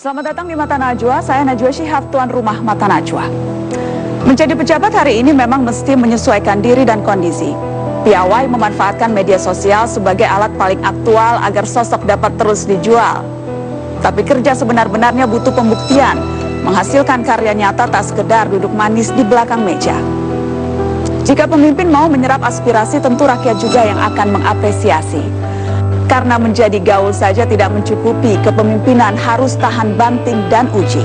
Selamat datang di Mata Najwa, saya Najwa Shihab, tuan rumah Mata Najwa. Menjadi pejabat hari ini memang mesti menyesuaikan diri dan kondisi. Piawai memanfaatkan media sosial sebagai alat paling aktual agar sosok dapat terus dijual. Tapi kerja sebenar-benarnya butuh pembuktian, menghasilkan karya nyata tak sekedar duduk manis di belakang meja. Jika pemimpin mau menyerap aspirasi, tentu rakyat juga yang akan mengapresiasi. Karena menjadi gaul saja tidak mencukupi, kepemimpinan harus tahan banting dan uji.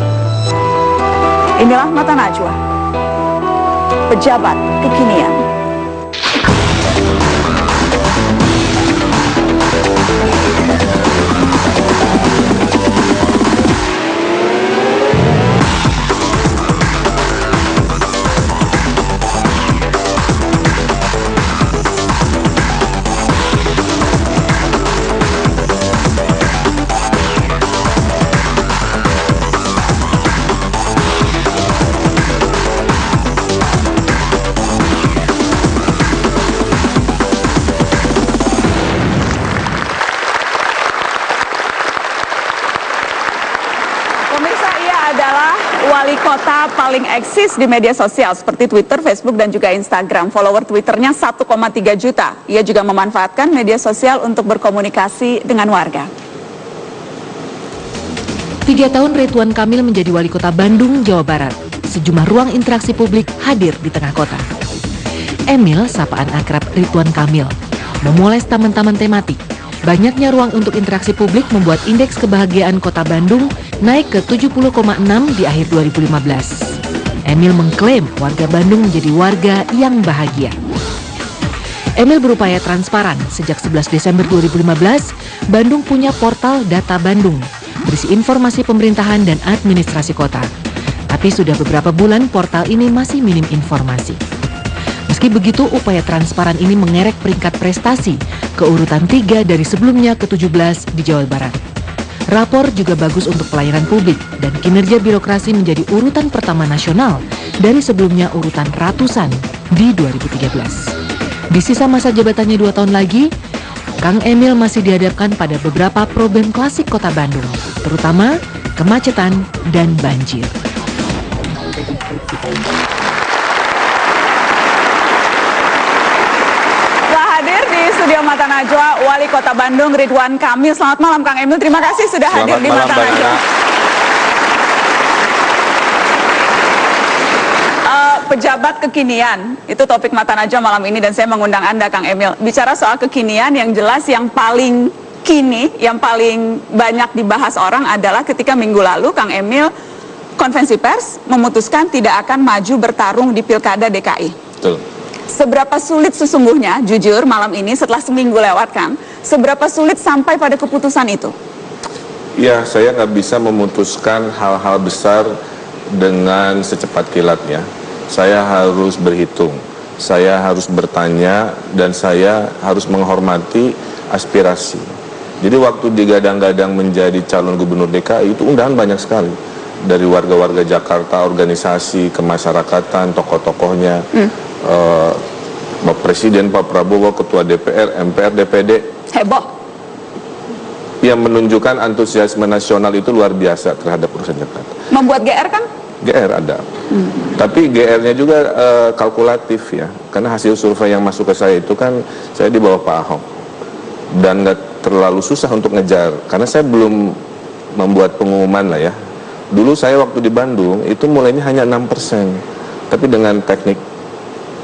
Inilah Mata Najwa, pejabat kekinian. Wali kota paling eksis di media sosial seperti Twitter, Facebook, dan juga Instagram. Follower Twitternya 1,3 juta. Ia juga memanfaatkan media sosial untuk berkomunikasi dengan warga. 3 tahun Ridwan Kamil menjadi wali kota Bandung, Jawa Barat. Sejumlah ruang interaksi publik hadir di tengah kota. Emil, sapaan akrab Ridwan Kamil, memoles taman-taman tematik. Banyaknya ruang untuk interaksi publik membuat indeks kebahagiaan kota Bandung naik ke 70,6 di akhir 2015. Emil mengklaim warga Bandung menjadi warga yang bahagia. Emil berupaya transparan. Sejak 11 Desember 2015, Bandung punya portal Data Bandung, berisi informasi pemerintahan dan administrasi kota. Tapi sudah beberapa bulan portal ini masih minim informasi. Meski begitu, upaya transparan ini mengerek peringkat prestasi ke urutan 3 dari sebelumnya ke-17 di Jawa Barat. Rapor juga bagus untuk pelayanan publik dan kinerja birokrasi menjadi urutan pertama nasional dari sebelumnya urutan ratusan di 2013. Di sisa masa jabatannya 2 tahun lagi, Kang Emil masih dihadapkan pada beberapa problem klasik kota Bandung, terutama kemacetan dan banjir. Studio Mata Najwa, Wali Kota Bandung Ridwan Kamil. Selamat malam Kang Emil, terima kasih sudah hadir di Mata Najwa. Pejabat kekinian, itu topik Mata Najwa malam ini dan saya mengundang Anda Kang Emil. Bicara soal kekinian, yang jelas yang paling kini, yang paling banyak dibahas orang adalah ketika minggu lalu Kang Emil konvensi pers memutuskan tidak akan maju bertarung di Pilkada DKI. Betul. Seberapa sulit sesungguhnya, jujur malam ini setelah seminggu lewat Kang, seberapa sulit sampai pada keputusan itu? Ya, saya nggak bisa memutuskan hal-hal besar dengan secepat kilatnya. Saya harus berhitung, saya harus bertanya, dan saya harus menghormati aspirasi. Jadi waktu digadang-gadang menjadi calon gubernur DKI itu undangan banyak sekali. Dari warga-warga Jakarta, organisasi, kemasyarakatan, tokoh-tokohnya, Bapak Presiden, Pak Prabowo, Ketua DPR, MPR, DPD. Heboh. Yang menunjukkan antusiasme nasional itu luar biasa terhadap urusan Jakarta. Membuat GR kan? GR ada. Tapi GR-nya juga kalkulatif ya. Karena hasil survei yang masuk ke saya itu kan, saya di bawah Pak Ahok. Dan nggak terlalu susah untuk ngejar. Karena saya belum membuat pengumuman lah ya. Dulu saya waktu di Bandung, itu mulainya hanya 6%. Tapi dengan teknik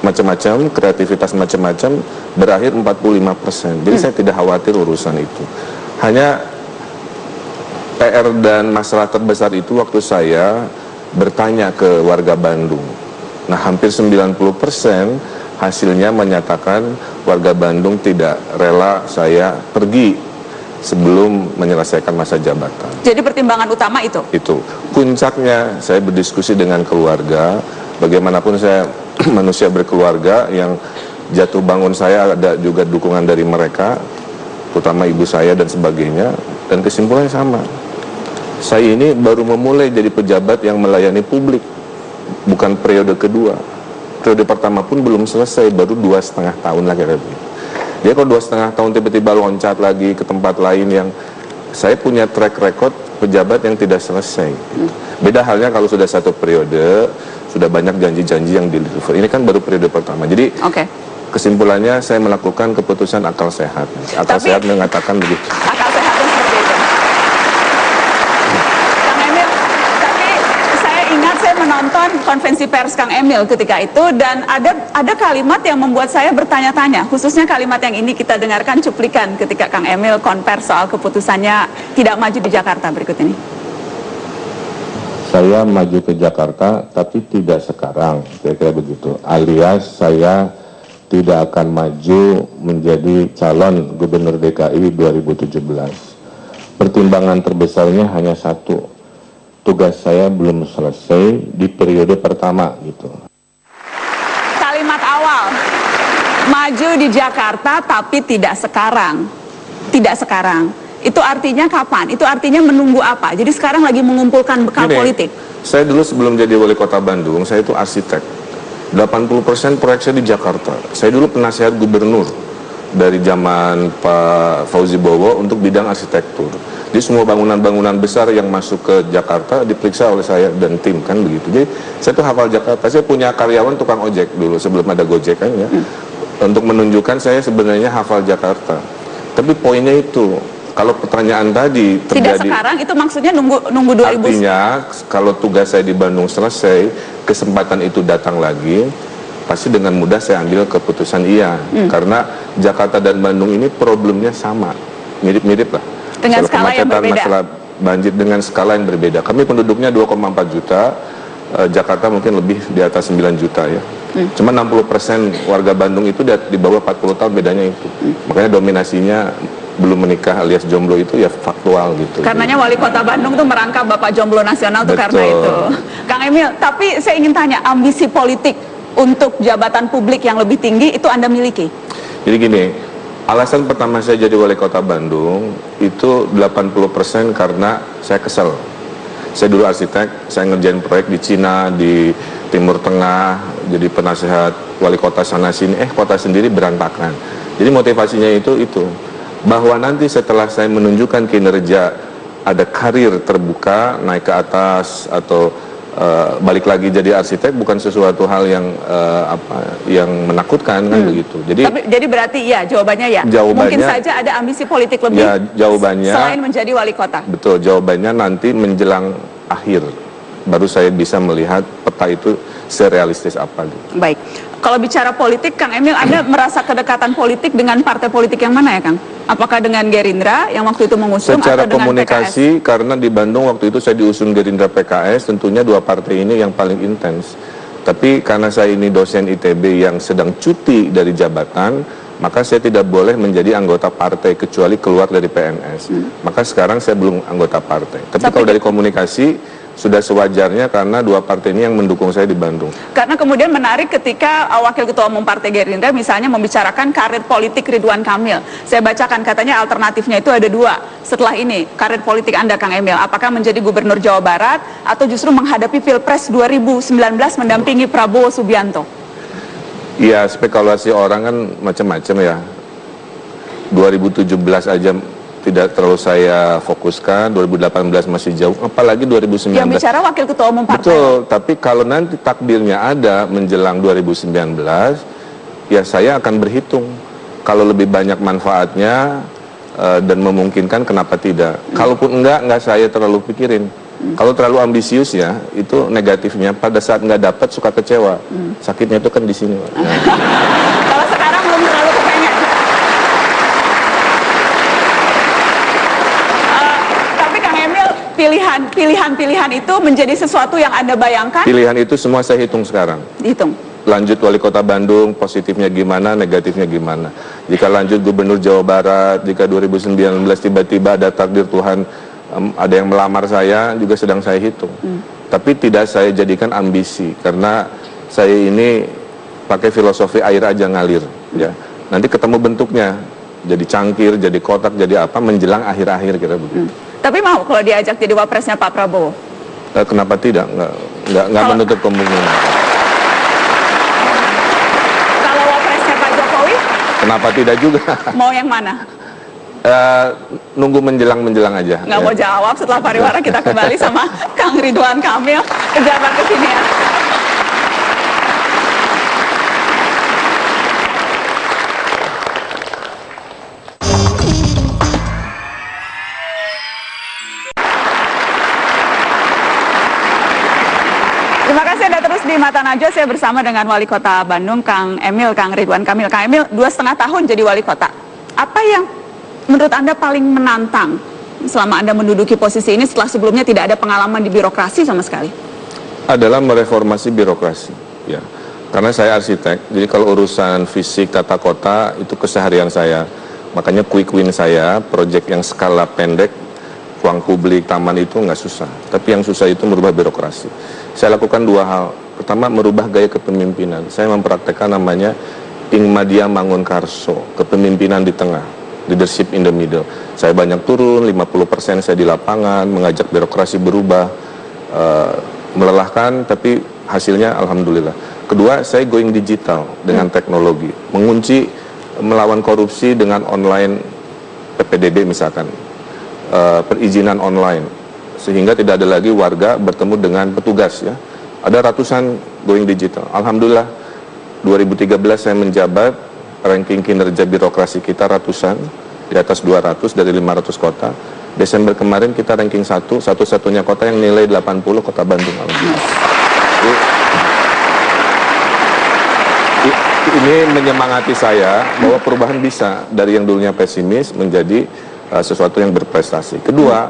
macam-macam, kreativitas macam-macam, berakhir 45%. Jadi saya tidak khawatir urusan itu. Hanya PR dan masalah terbesar itu waktu saya bertanya ke warga Bandung. Nah, hampir 90% hasilnya menyatakan warga Bandung tidak rela saya pergi sebelum menyelesaikan masa jabatan. Jadi pertimbangan utama itu? Itu. Puncaknya saya berdiskusi dengan keluarga. Bagaimanapun saya manusia berkeluarga, yang jatuh bangun saya ada juga dukungan dari mereka, terutama ibu saya dan sebagainya. Dan kesimpulannya sama. Saya ini baru memulai jadi pejabat yang melayani publik, bukan periode kedua. Periode pertama pun belum selesai, baru 2,5 tahun lagi. Dia kalau 2,5 tahun tiba-tiba loncat lagi ke tempat lain yang saya punya track record pejabat yang tidak selesai. Beda halnya kalau sudah satu periode, sudah banyak janji-janji yang deliver. Ini kan baru periode pertama. Jadi kesimpulannya saya melakukan keputusan akal sehat. Akal sehat mengatakan begitu. Akal sehatnya seperti itu. Kang Emil, tapi saya ingat saya menonton konferensi pers Kang Emil ketika itu, dan ada kalimat yang membuat saya bertanya-tanya, khususnya kalimat yang ini kita dengarkan cuplikan ketika Kang Emil konvers soal keputusannya tidak maju di Jakarta berikut ini. Saya maju ke Jakarta, tapi tidak sekarang, kira-kira begitu. Alias saya tidak akan maju menjadi calon gubernur DKI 2017. Pertimbangan terbesarnya hanya satu, tugas saya belum selesai di periode pertama gitu. Kalimat awal, maju di Jakarta tapi tidak sekarang. Tidak sekarang. Itu artinya kapan? Itu artinya menunggu apa? Jadi sekarang lagi mengumpulkan bekal politik. Saya dulu sebelum jadi wali kota Bandung, saya itu arsitek. 80% proyek saya di Jakarta. Saya dulu penasihat gubernur dari zaman Pak Fauzi Bowo untuk bidang arsitektur. Jadi semua bangunan-bangunan besar yang masuk ke Jakarta diperiksa oleh saya dan tim, kan begitu. Jadi saya tuh hafal Jakarta. Saya punya karyawan tukang ojek dulu sebelum ada Gojek kan ya. Untuk menunjukkan saya sebenarnya hafal Jakarta. Tapi poinnya itu, kalau pertanyaan tadi terjadi, tidak sekarang, itu maksudnya nunggu 2000. Artinya kalau tugas saya di Bandung selesai, kesempatan itu datang lagi, pasti dengan mudah saya ambil keputusan iya. Karena Jakarta dan Bandung ini problemnya sama, mirip-mirip lah. Dengan skala yang berbeda. Masalah banjir dengan skala yang berbeda. Kami penduduknya 2,4 juta, Jakarta mungkin lebih di atas 9 juta ya. Cuma 60% warga Bandung itu di bawah 40 tahun, bedanya itu. Makanya dominasinya belum menikah alias jomblo itu ya faktual gitu. Karenanya wali kota Bandung tuh merangkap Bapak Jomblo Nasional tuh karena itu. Kang Emil, tapi saya ingin tanya, ambisi politik untuk jabatan publik yang lebih tinggi itu Anda miliki? Jadi gini, alasan pertama saya jadi wali kota Bandung itu 80% karena saya kesel. Saya dulu arsitek, saya ngerjain proyek di Cina, di Timur Tengah, jadi penasehat wali kota sana sini, kota sendiri berantakan. Jadi motivasinya itu bahwa nanti setelah saya menunjukkan kinerja, ada karir terbuka, naik ke atas atau balik lagi jadi arsitek, bukan sesuatu hal yang menakutkan kan begitu. Jadi berarti ya, jawabannya ya. Mungkin saja ada ambisi politik lebih. Ya, jawabannya selain menjadi wali kota. Betul, jawabannya nanti menjelang akhir baru saya bisa melihat peta itu serealistis apa gitu. Baik. Kalau bicara politik, Kang Emil, Anda merasa kedekatan politik dengan partai politik yang mana ya, Kang? Apakah dengan Gerindra yang waktu itu mengusung secara atau dengan komunikasi, PKS? Karena di Bandung waktu itu saya diusung Gerindra PKS, tentunya dua partai ini yang paling intens. Tapi karena saya ini dosen ITB yang sedang cuti dari jabatan, maka saya tidak boleh menjadi anggota partai kecuali keluar dari PNS. Maka sekarang saya belum anggota partai. Tapi kalau dari komunikasi sudah sewajarnya karena dua partai ini yang mendukung saya di Bandung. Karena kemudian menarik ketika Wakil Ketua Umum Partai Gerindra misalnya membicarakan karir politik Ridwan Kamil. Saya bacakan, katanya alternatifnya itu ada dua. Setelah ini, karir politik Anda, Kang Emil, apakah menjadi Gubernur Jawa Barat atau justru menghadapi Pilpres 2019 mendampingi Prabowo Subianto? Iya, spekulasi orang kan macam-macam ya. 2017 aja tidak terlalu saya fokuskan, 2018 masih jauh, apalagi 2019. Yang bicara Wakil Ketua Umum Partai. Betul, tapi kalau nanti takdirnya ada menjelang 2019, ya saya akan berhitung. Kalau lebih banyak manfaatnya dan memungkinkan, kenapa tidak? Kalaupun enggak saya terlalu pikirin. Kalau terlalu ambisius ya, itu negatifnya. Pada saat nggak dapat suka kecewa. Sakitnya itu kan di sini. Kalau sekarang belum terlalu kepengen. Tapi Kang Emil, pilihan itu menjadi sesuatu yang Anda bayangkan? Pilihan itu semua saya hitung sekarang. Dihitung. Lanjut wali kota Bandung, positifnya gimana, negatifnya gimana. Jika lanjut gubernur Jawa Barat, jika 2019 tiba-tiba ada takdir Tuhan, ada yang melamar saya, juga sedang saya hitung. Tapi tidak saya jadikan ambisi, karena saya ini pakai filosofi air aja ngalir. Ya. Nanti ketemu bentuknya, jadi cangkir, jadi kotak, jadi apa, menjelang akhir-akhir kira begitu. Tapi mau kalau diajak jadi wapresnya Pak Prabowo? Kenapa tidak? Nggak menutup kemungkinan. Kalau wapresnya Pak Jokowi? Kenapa tidak juga? Mau yang mana? Nunggu menjelang aja. Nggak mau jawab. Setelah pariwara kita kembali sama Kang Ridwan Kamil, pejabat kekinian. Terima kasih Anda terus di Mata Najwa. Saya bersama dengan Wali Kota Bandung, Kang Emil, Kang Ridwan Kamil. Kang Emil, 2,5 tahun jadi wali kota. Apa yang menurut Anda paling menantang selama Anda menduduki posisi ini setelah sebelumnya tidak ada pengalaman di birokrasi sama sekali? Adalah mereformasi birokrasi, ya. Karena saya arsitek, jadi kalau urusan fisik tata kota itu keseharian saya. Makanya quick win saya, proyek yang skala pendek, ruang publik, taman itu nggak susah. Tapi yang susah itu merubah birokrasi. Saya lakukan 2 hal. Pertama, merubah gaya kepemimpinan. Saya mempraktekkan namanya Ingmadia Mangunkarso, kepemimpinan di tengah, leadership in the middle. Saya banyak turun, 50% saya di lapangan, mengajak birokrasi berubah, melelahkan, tapi hasilnya alhamdulillah. Kedua, saya going digital dengan teknologi, mengunci, melawan korupsi dengan online PPDB misalkan, perizinan online, sehingga tidak ada lagi warga bertemu dengan petugas, ya. Ada ratusan going digital. Alhamdulillah 2013 saya menjabat, ranking kinerja birokrasi kita ratusan, di atas 200 dari 500 kota. Desember kemarin kita ranking 1, satu-satunya kota yang nilai 80, Kota Bandung. Ini menyemangati saya bahwa perubahan bisa dari yang dulunya pesimis menjadi sesuatu yang berprestasi. Kedua,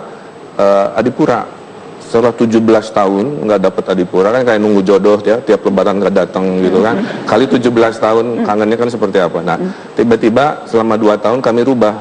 Adipura. Setelah 17 tahun nggak dapat Adipura, kan kayak nunggu jodoh ya, tiap lebaran nggak datang gitu kan. Kali 17 tahun kangennya kan seperti apa. Nah, tiba-tiba selama 2 tahun kami rubah.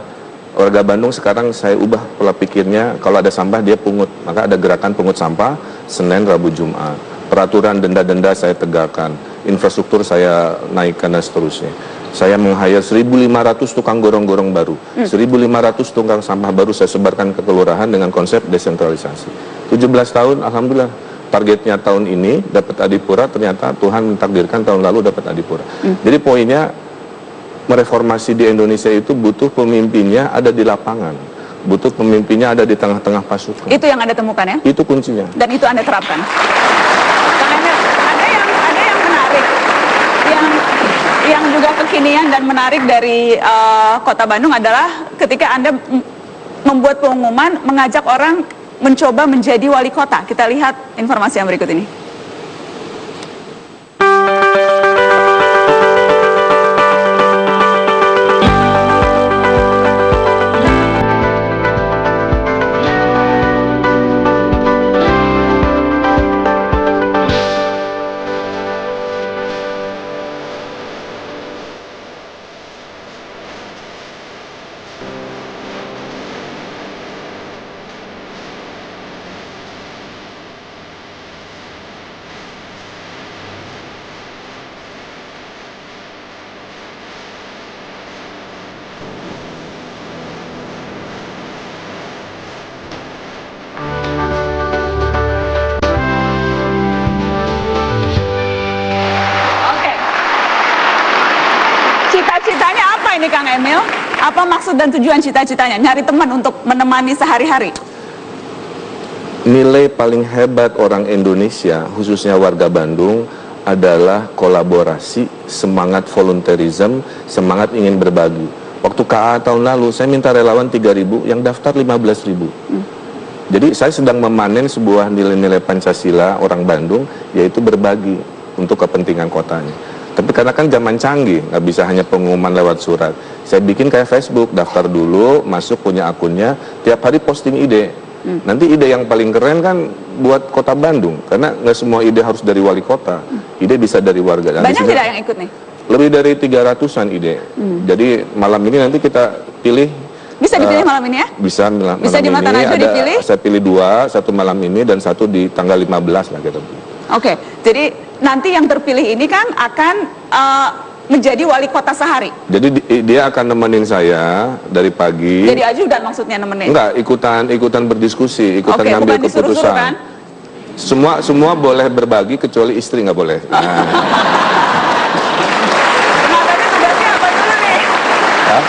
Warga Bandung sekarang saya ubah pola pikirnya, kalau ada sampah dia pungut. Maka ada gerakan pungut sampah Senin, Rabu, Jumat. Peraturan denda-denda saya tegakkan. Infrastruktur saya naikkan dan seterusnya. Saya meng-hire 1.500 tukang gorong-gorong baru. 1.500 tukang sampah baru saya sebarkan ke kelurahan dengan konsep desentralisasi. 17 tahun, alhamdulillah. Targetnya tahun ini dapat Adipura, ternyata Tuhan mentakdirkan tahun lalu dapat Adipura. Jadi poinnya, mereformasi di Indonesia itu butuh pemimpinnya ada di lapangan. Butuh pemimpinnya ada di tengah-tengah pasukan. Itu yang Anda temukan ya? Itu kuncinya. Dan itu Anda terapkan? Kang Emil, ada yang menarik, yang juga kekinian dan menarik dari Kota Bandung adalah ketika Anda membuat pengumuman mengajak orang mencoba menjadi wali kota. Kita lihat informasi yang berikut ini. Cita-citanya apa ini Kang Emil? Apa maksud dan tujuan cita-citanya? Nyari teman untuk menemani sehari-hari? Nilai paling hebat orang Indonesia, khususnya warga Bandung, adalah kolaborasi, semangat volunteerism, semangat ingin berbagi. Waktu KA tahun lalu, saya minta relawan 3.000, yang daftar 15.000. Jadi saya sedang memanen sebuah nilai-nilai Pancasila orang Bandung, yaitu berbagi untuk kepentingan kotanya. Tapi karena kan zaman canggih, nggak bisa hanya pengumuman lewat surat. Saya bikin kayak Facebook, daftar dulu, masuk punya akunnya, tiap hari posting ide. Nanti ide yang paling keren kan buat Kota Bandung, karena nggak semua ide harus dari wali kota. Ide bisa dari warga. Banyak tidak yang ikut nih? Lebih dari 300-an ide. Jadi malam ini nanti kita pilih. Bisa dipilih malam ini ya? Bisa malam bisa di Mata ini Najwa ada, dipilih? saya pilih 2, satu malam ini dan satu di tanggal 15 lah kita pilih. Oke, jadi nanti yang terpilih ini kan akan menjadi wali kota sehari. Jadi dia akan nemenin saya dari pagi. Jadi ajudan maksudnya nemenin? Enggak, ikutan berdiskusi, ikutan Oke, ngambil bukan disuruh-suruh keputusan. kan? Semua boleh berbagi kecuali istri nggak boleh. Nah, Nah, tadi tugasnya apa dulu nih? Hah?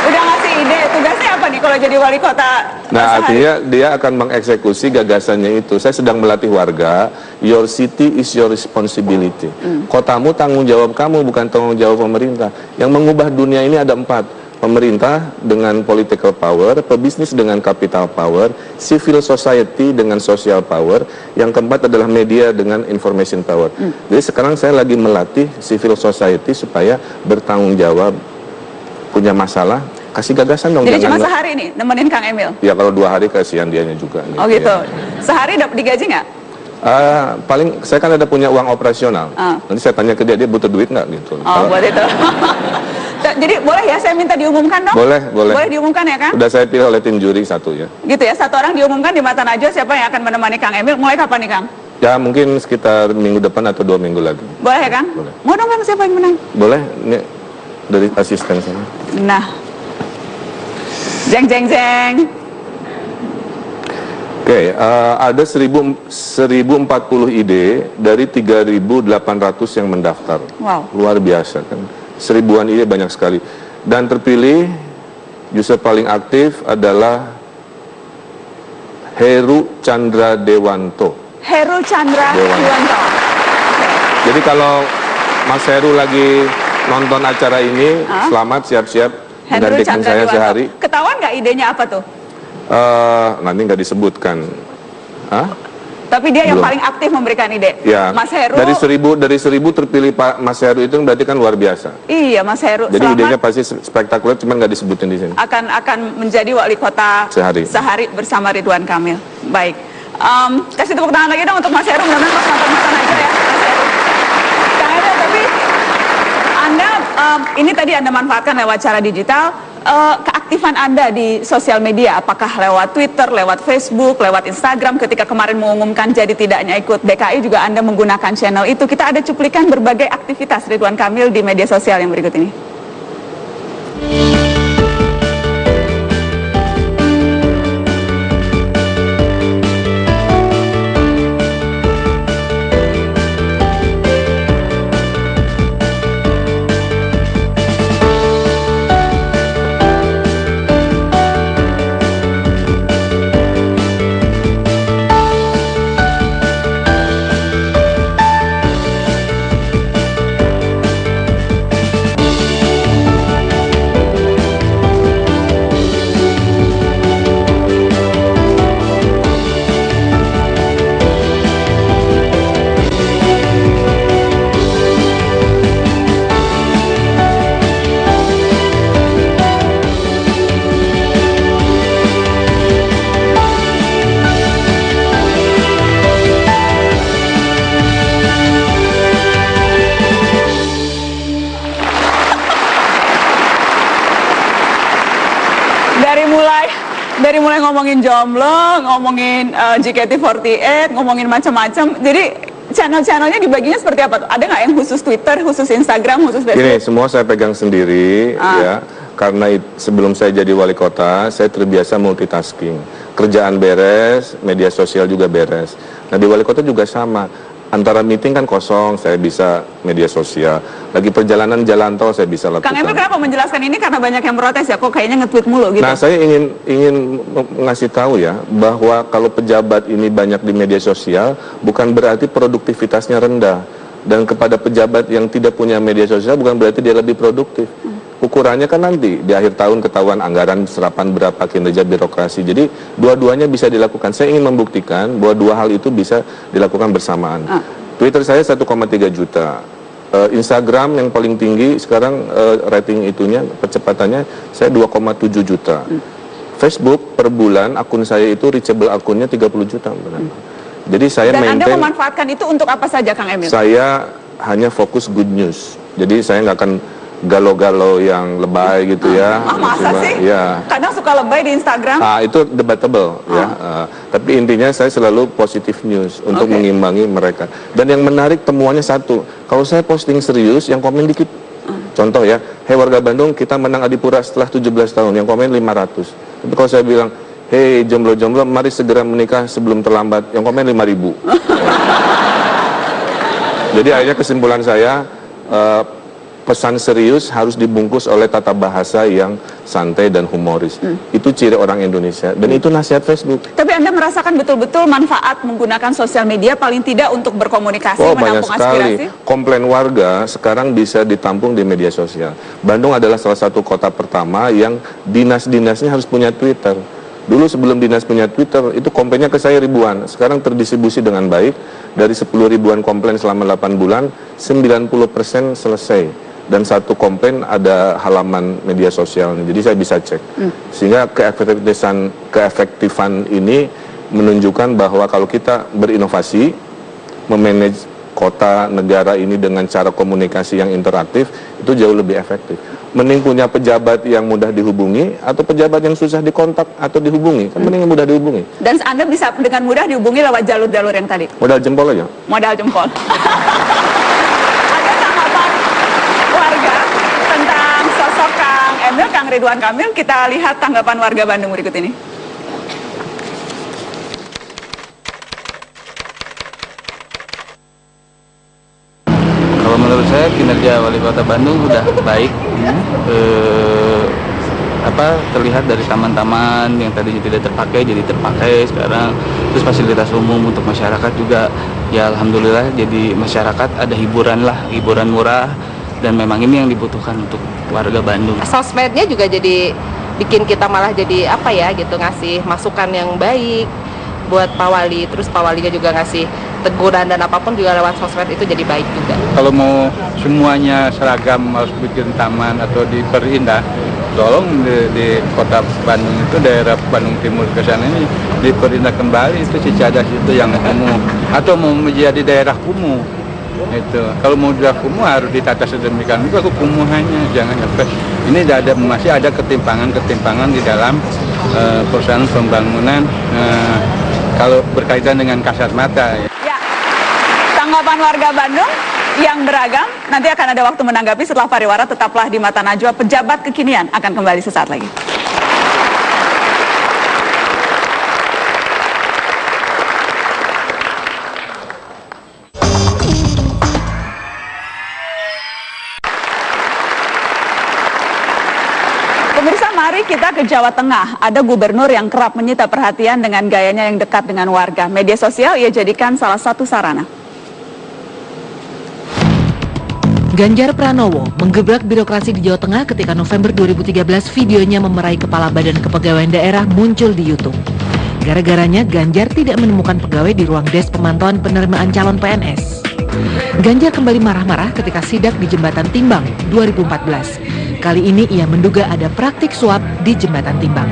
Udah ngasih ide, tugasnya apa kalau jadi wali kota? Nah, artinya dia akan mengeksekusi gagasannya itu. Saya sedang melatih warga, your city is your responsibility. Kotamu tanggung jawab kamu, bukan tanggung jawab pemerintah. Yang mengubah dunia ini ada 4. Pemerintah dengan political power, pebisnis dengan capital power, civil society dengan social power, yang keempat adalah media dengan information power. Jadi sekarang saya lagi melatih civil society supaya bertanggung jawab, punya masalah, kasih gagasan dong. Jadi cuma sehari nih nemenin Kang Emil? Ya kalau 2 hari kasihan dianya juga. Oh gitu. Ya. Sehari dapat digaji nggak? Paling saya kan ada punya uang operasional. Nanti saya tanya ke dia butuh duit nggak gitu. Oh, buat itu. Jadi boleh ya saya minta diumumkan dong? Boleh. Boleh diumumkan ya Kang? Udah saya pilih oleh tim juri 1 ya. Gitu ya, 1 orang diumumkan di Mata Najwa siapa yang akan menemani Kang Emil. Mulai kapan nih Kang? Ya mungkin sekitar minggu depan atau 2 minggu lagi. Boleh ya Kang? Boleh. Mau dong Kang, siapa yang menang? Boleh, ini dari asisten saya. Nah, jeng jeng jeng. Oke, ada 1040 ide dari 3.800 yang mendaftar. Wow. Luar biasa kan. 1000-an ide banyak sekali. Dan terpilih user paling aktif adalah Heru Chandra Dewanto. Heru Chandra Dewanto. Jadi kalau Mas Heru lagi nonton acara ini, selamat, siap-siap menggantikan saya sehari. Ketahuan nggak idenya apa tuh? Nanti nggak disebutkan. Tapi dia yang Belum. paling aktif memberikan ide. Ya, Mas Heru. Dari 1000 terpilih Pak Mas Heru itu berarti kan luar biasa. Iya, Mas Heru. Jadi idenya pasti spektakuler, cuman nggak disebutin di sini. Akan menjadi wali kota sehari bersama Ridwan Kamil. Baik. Kasih tepuk tangan lagi dong untuk Mas Heru. Mudah-mudahan pas nonton Mata Najwa ya, Mas Heru. Kang Emil, tapi Anda ini tadi Anda manfaatkan lewat cara digital. Keaktifan Anda di sosial media, apakah lewat Twitter, lewat Facebook, lewat Instagram, ketika kemarin mengumumkan jadi tidaknya ikut DKI juga Anda menggunakan channel itu. Kita ada cuplikan berbagai aktivitas Ridwan Kamil di media sosial yang berikut ini. Dari mulai ngomongin jomblo, ngomongin JKT48, ngomongin macam-macam. Jadi channel-channelnya dibaginya seperti apa? Ada nggak yang khusus Twitter, khusus Instagram, khusus Facebook? Ini semua saya pegang sendiri ya. Karena sebelum saya jadi wali kota, saya terbiasa multitasking. Kerjaan beres, media sosial juga beres. Nah di wali kota juga sama. Antara meeting kan kosong, saya bisa media sosial. Lagi perjalanan jalan tol, saya bisa lakukan. Kang Emil kenapa menjelaskan ini? Karena banyak yang protes ya, kok kayaknya nge-tweet mulu gitu. Nah, saya ingin ngasih tahu ya, bahwa kalau pejabat ini banyak di media sosial, bukan berarti produktivitasnya rendah. Dan kepada pejabat yang tidak punya media sosial, bukan berarti dia lebih produktif. Ukurannya kan nanti di akhir tahun ketahuan anggaran serapan berapa, kinerja birokrasi. Jadi dua-duanya bisa dilakukan. Saya ingin membuktikan bahwa 2 hal itu bisa dilakukan bersamaan. Twitter saya 1,3 juta. Instagram yang paling tinggi sekarang rating itunya, percepatannya saya 2,7 juta. Facebook per bulan akun saya itu reachable akunnya 30 juta. Jadi saya Dan maintain. Anda memanfaatkan itu untuk apa saja Kang Emil? Saya hanya fokus good news. Jadi saya nggak akan galau-galau yang lebay gitu ya. Masa sih? Ya. Kadang suka lebay di Instagram. Itu debatable ya. Tapi intinya saya selalu positive news untuk mengimbangi mereka. Dan yang menarik temuannya satu. Kalau saya posting serius, yang komen dikit. Contoh ya, hei warga Bandung, kita menang Adipura setelah 17 tahun. Yang komen 500. Tapi kalau saya bilang, hei jomblo-jomblo, mari segera menikah sebelum terlambat. Yang komen 5.000. Jadi akhirnya kesimpulan saya, pesan serius harus dibungkus oleh tata bahasa yang santai dan humoris. Itu ciri orang Indonesia dan itu nasihat Facebook. Tapi Anda merasakan betul-betul manfaat menggunakan sosial media paling tidak untuk berkomunikasi, Oh, banyak menampung sekali. aspirasi? Komplain warga sekarang bisa ditampung di media sosial. Bandung adalah salah satu kota pertama yang dinas-dinasnya harus punya Twitter. Dulu sebelum dinas punya Twitter, itu komplainnya ke saya ribuan. Sekarang terdistribusi dengan baik. Dari 10 ribuan komplain selama 8 bulan, 90% selesai. Dan satu komplain ada halaman media sosialnya. Jadi saya bisa cek. Sehingga keefektifan ini menunjukkan bahwa kalau kita berinovasi, memanage kota, negara ini dengan cara komunikasi yang interaktif, itu jauh lebih efektif. Mending punya pejabat yang mudah dihubungi atau pejabat yang susah dikontak atau dihubungi. Kan mending yang mudah dihubungi. Dan Anda bisa dengan mudah dihubungi lewat jalur-jalur yang tadi? Modal jempol aja. Modal jempol. Ada tanggapan warga tentang sosok Kang Emil, Kang Ridwan Kamil? Kita lihat tanggapan warga Bandung berikut ini. Kalau menurut saya kinerja Wali Kota Bandung sudah baik. Terlihat dari taman-taman yang tadinya tidak terpakai jadi terpakai sekarang. Terus fasilitas umum untuk masyarakat juga ya alhamdulillah jadi masyarakat ada hiburan murah dan memang ini yang dibutuhkan untuk warga Bandung. Sosmednya juga jadi bikin kita malah jadi ngasih masukan yang baik buat Pak Wali. Terus Pak Wali juga ngasih teguran dan apapun juga lewat sosmed itu jadi baik juga. Kalau mau semuanya seragam harus bikin taman atau diperindah, tolong di kota Bandung itu daerah Bandung Timur ke sana ini diperindah kembali itu Cicadas itu yang kumuh atau mau menjadi daerah kumuh. Itu kalau mau daerah kumuh harus ditata sedemikian rupa kumuhannya, jangan sampai ini masih ada ketimpangan di dalam perusahaan pembangunan kalau berkaitan dengan kasat mata. Ya, tanggapan warga Bandung yang beragam. Nanti akan ada waktu menanggapi setelah pariwara. Tetaplah di Mata Najwa. Pejabat kekinian akan kembali sesaat lagi. Pemirsa, mari kita ke Jawa Tengah. Ada gubernur yang kerap menyita perhatian dengan gayanya yang dekat dengan warga. Media sosial ia jadikan salah satu sarana. Ganjar Pranowo menggebrak birokrasi di Jawa Tengah ketika November 2013 videonya memerai kepala Badan Kepegawaian Daerah muncul di YouTube. Gara-garanya Ganjar tidak menemukan pegawai di ruang des pemantauan penerimaan calon PNS. Ganjar kembali marah-marah ketika sidak di Jembatan Timbang 2014. Kali ini ia menduga ada praktik suap di Jembatan Timbang.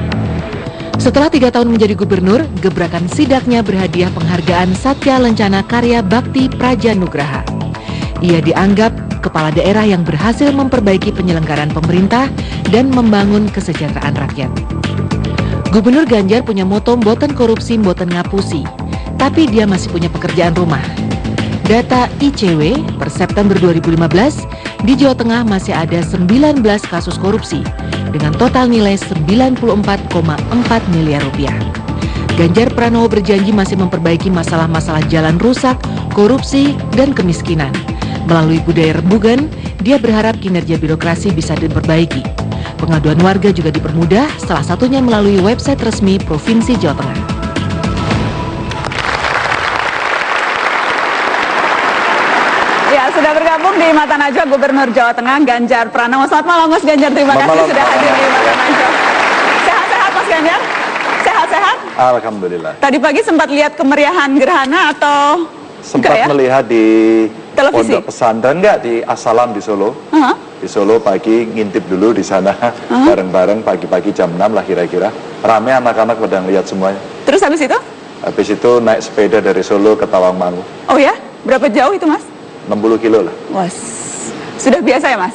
Setelah 3 tahun menjadi gubernur, gebrakan sidaknya berhadiah penghargaan Satya Lencana Karya Bakti Praja Nugraha. Ia dianggap kepala daerah yang berhasil memperbaiki penyelenggaraan pemerintah dan membangun kesejahteraan rakyat. Gubernur Ganjar punya moto "Mboten korupsi, mboten ngapusi", tapi dia masih punya pekerjaan rumah. Data ICW per September 2015, di Jawa Tengah masih ada 19 kasus korupsi dengan total nilai 94,4 miliar rupiah. Ganjar Pranowo berjanji masih memperbaiki masalah-masalah jalan rusak, korupsi, dan kemiskinan. Melalui budaya rembugan, dia berharap kinerja birokrasi bisa diperbaiki. Pengaduan warga juga dipermudah, salah satunya melalui website resmi Provinsi Jawa Tengah. Ya, sudah bergabung di Mata Najwa Gubernur Jawa Tengah Ganjar Pranowo. Selamat malam Mas Ganjar, terima kasih sudah hadir di Mata Najwa. Sehat-sehat Mas Ganjar? Sehat-sehat? Alhamdulillah. Tadi pagi sempat lihat kemeriahan gerhana atau sempat enggak, ya? Melihat di televisi? Pondok Pesantren di As-Salam di Solo. Di Solo pagi ngintip dulu di sana bareng-bareng pagi-pagi jam 6 lah kira-kira. Rame anak-anak pada ngeliat semuanya. Terus habis itu? Habis itu naik sepeda dari Solo ke Tawangmangu. Oh ya? Berapa jauh itu Mas? 60 kilo lah. Wah, sudah biasa ya Mas?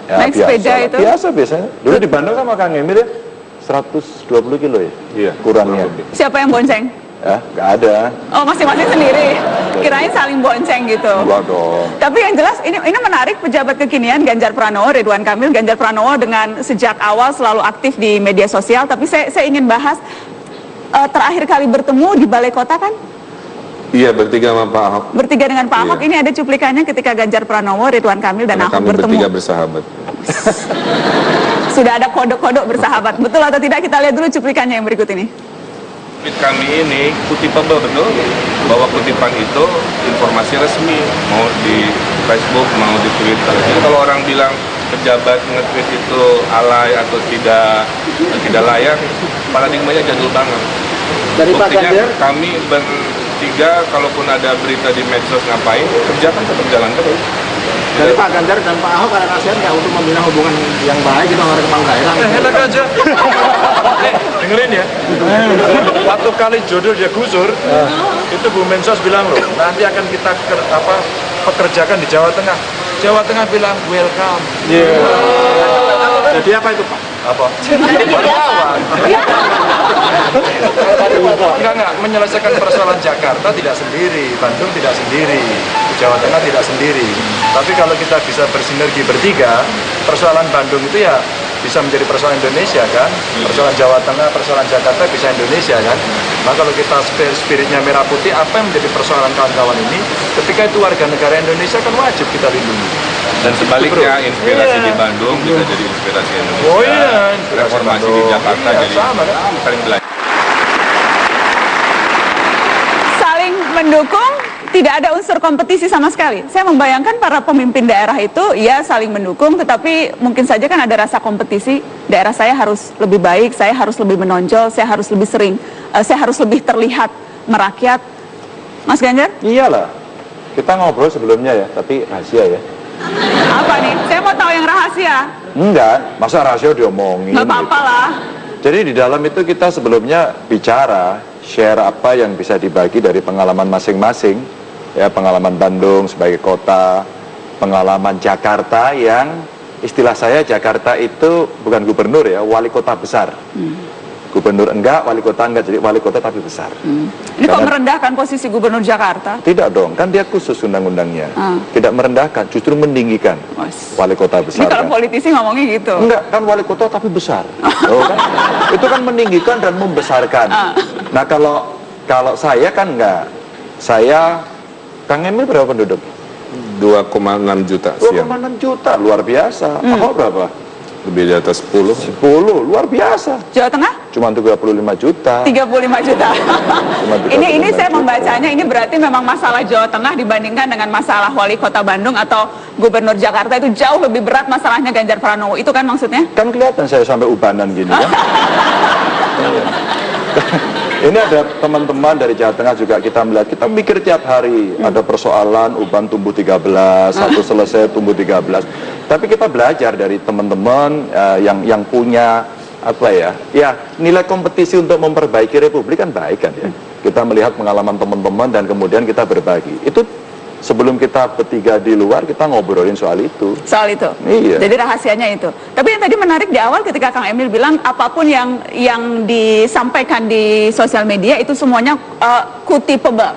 Ya, naik sepeda itu? Biasa biasanya. Dulu di Bandung sama Kang Emil ya 120 kilo ya? Iya, kurangnya. Siapa yang bonceng? Ya, nggak ada. Oh, masing-masing sendiri. Kirain saling bonceng gitu. Enggak dong. Tapi yang jelas ini menarik, pejabat kekinian Ganjar Pranowo, Ridwan Kamil. Ganjar Pranowo dengan sejak awal selalu aktif di media sosial. Tapi saya ingin bahas terakhir kali bertemu di Balai Kota kan? Iya, bertiga sama Pak Ahok. Bertiga dengan Pak Ahok. Iya. Ini ada cuplikannya ketika Ganjar Pranowo, Ridwan Kamil, dan Karena Ahok kami bertemu. bertiga bersahabat. Sudah ada kode-kode bersahabat. Betul atau tidak? Kita lihat dulu cuplikannya yang berikut ini. Tweet kami ini kutipable, betul bahwa kutipan itu informasi resmi, mau di Facebook, mau di Twitter. Jadi kalau orang bilang pejabat nge-tweet itu alay atau tidak layak, paradigmanya jadul banget. Dari Pak Buktinya Ganjar? kami bertiga, kalaupun ada berita di medsos ngapain, kerjakan tetap jalan terus. Dari Pak Ganjar dan Pak Ahok ada nasihat nggak untuk membina hubungan yang baik gitu orang kepala daerah? Enak aja. Dengerin ya. Waktu kali jodoh dia gusur, itu Bu Mensos bilang loh, nanti akan kita pekerjakan di Jawa Tengah. Jawa Tengah bilang welcome. Jadi apa itu Pak? Apa? Enggak, menyelesaikan persoalan Jakarta tidak sendiri, Bandung tidak sendiri, Jawa Tengah tidak sendiri. Tapi kalau kita bisa bersinergi bertiga, persoalan Bandung itu ya bisa menjadi persoalan Indonesia kan, persoalan Jawa Tengah, persoalan Jakarta bisa Indonesia kan. Nah kalau kita spiritnya merah putih, apa yang menjadi persoalan kawan-kawan ini, ketika itu warga negara Indonesia kan wajib kita lindungi. Dan sebaliknya, inspirasi di Bandung bisa jadi inspirasi Indonesia. Oh iya, inspirasi reformasi Bandung. di Jakarta Iya, jadi sama kan? saling belajar. Saling mendukung, tidak ada unsur kompetisi sama sekali. Saya membayangkan para pemimpin daerah itu ya saling mendukung, tetapi mungkin saja kan ada rasa kompetisi. Daerah saya harus lebih baik, saya harus lebih menonjol, saya harus lebih sering, saya harus lebih terlihat merakyat. Mas Ganjar? Iyalah, kita ngobrol sebelumnya ya, tapi rahasia ya. Apa nih? Saya mau tahu yang rahasia. Enggak, masa rahasia diomongin Nggak apa-apa gitu. lah. Jadi di dalam itu kita sebelumnya bicara, share apa yang bisa dibagi dari pengalaman masing-masing. Ya, pengalaman Bandung sebagai kota, pengalaman Jakarta yang istilah saya Jakarta itu bukan gubernur ya, wali kota besar. Gubernur enggak, wali kota enggak, jadi wali kota tapi besar. Ini kok merendahkan posisi gubernur Jakarta? Tidak dong, kan dia khusus undang-undangnya. Tidak merendahkan, justru meninggikan wali kota besar. Ini kalau kan. politisi ngomongnya gitu. Enggak, kan wali kota tapi besar. Oh, kan? Itu kan meninggikan dan membesarkan. Nah kalau saya kan enggak. Saya, Kang Emil berapa penduduk? 2,6 juta siang. 2,6 juta, luar biasa. Ahok berapa? Lebih di atas 10. 10, luar biasa. Jawa Tengah? Cuma 35 juta. 35 juta. Ini saya juta. membacanya, ini berarti memang masalah Jawa Tengah dibandingkan dengan masalah wali kota Bandung atau gubernur Jakarta itu jauh lebih berat masalahnya Ganjar Pranowo. Itu kan maksudnya? Kan kelihatan saya sampai ubanan gini kan. Ini ada teman-teman dari Jawa Tengah juga kita melihat, kita mikir tiap hari ada persoalan uban tumbuh 13, satu selesai tumbuh 13. Tapi kita belajar dari teman-teman yang punya apa ya nilai kompetisi untuk memperbaiki Republik kan baik kan ya. Kita melihat pengalaman teman-teman dan kemudian kita berbagi. Itu sebelum kita bertiga di luar kita ngobrolin soal itu. Soal itu? Iya. Jadi rahasianya itu. Tapi yang tadi menarik di awal ketika Kang Emil bilang apapun yang disampaikan di sosial media itu semuanya kutipable.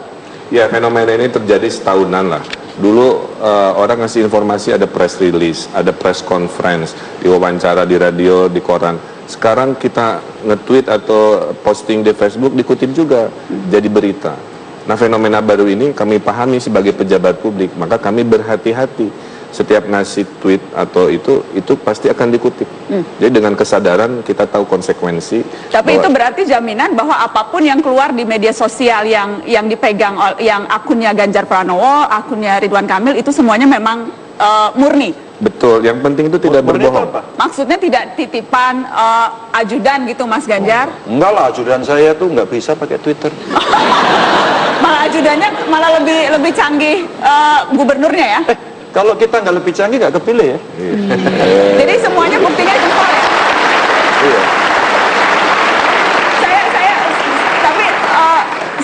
Ya, fenomena ini terjadi setahunan lah. Dulu orang ngasih informasi ada press release, ada press conference, diwawancara di radio, di koran. Sekarang kita nge-tweet atau posting di Facebook dikutip juga, jadi berita. Nah, fenomena baru ini kami pahami sebagai pejabat publik, maka kami berhati-hati. Setiap ngasih tweet atau itu pasti akan dikutip. Jadi dengan kesadaran kita tahu konsekuensi. Tapi itu berarti jaminan bahwa apapun yang keluar di media sosial yang dipegang, yang akunnya Ganjar Pranowo, akunnya Ridwan Kamil, itu semuanya memang murni. Betul, yang penting itu tidak berbohong. Maksudnya tidak titipan ajudan gitu Mas Ganjar? Enggak lah, ajudan saya tuh nggak bisa pakai Twitter. Malah ajudannya malah lebih canggih gubernurnya ya? Kalau kita nggak lebih canggih nggak kepilih ya. Jadi semuanya buktinya jempol ya? Iya.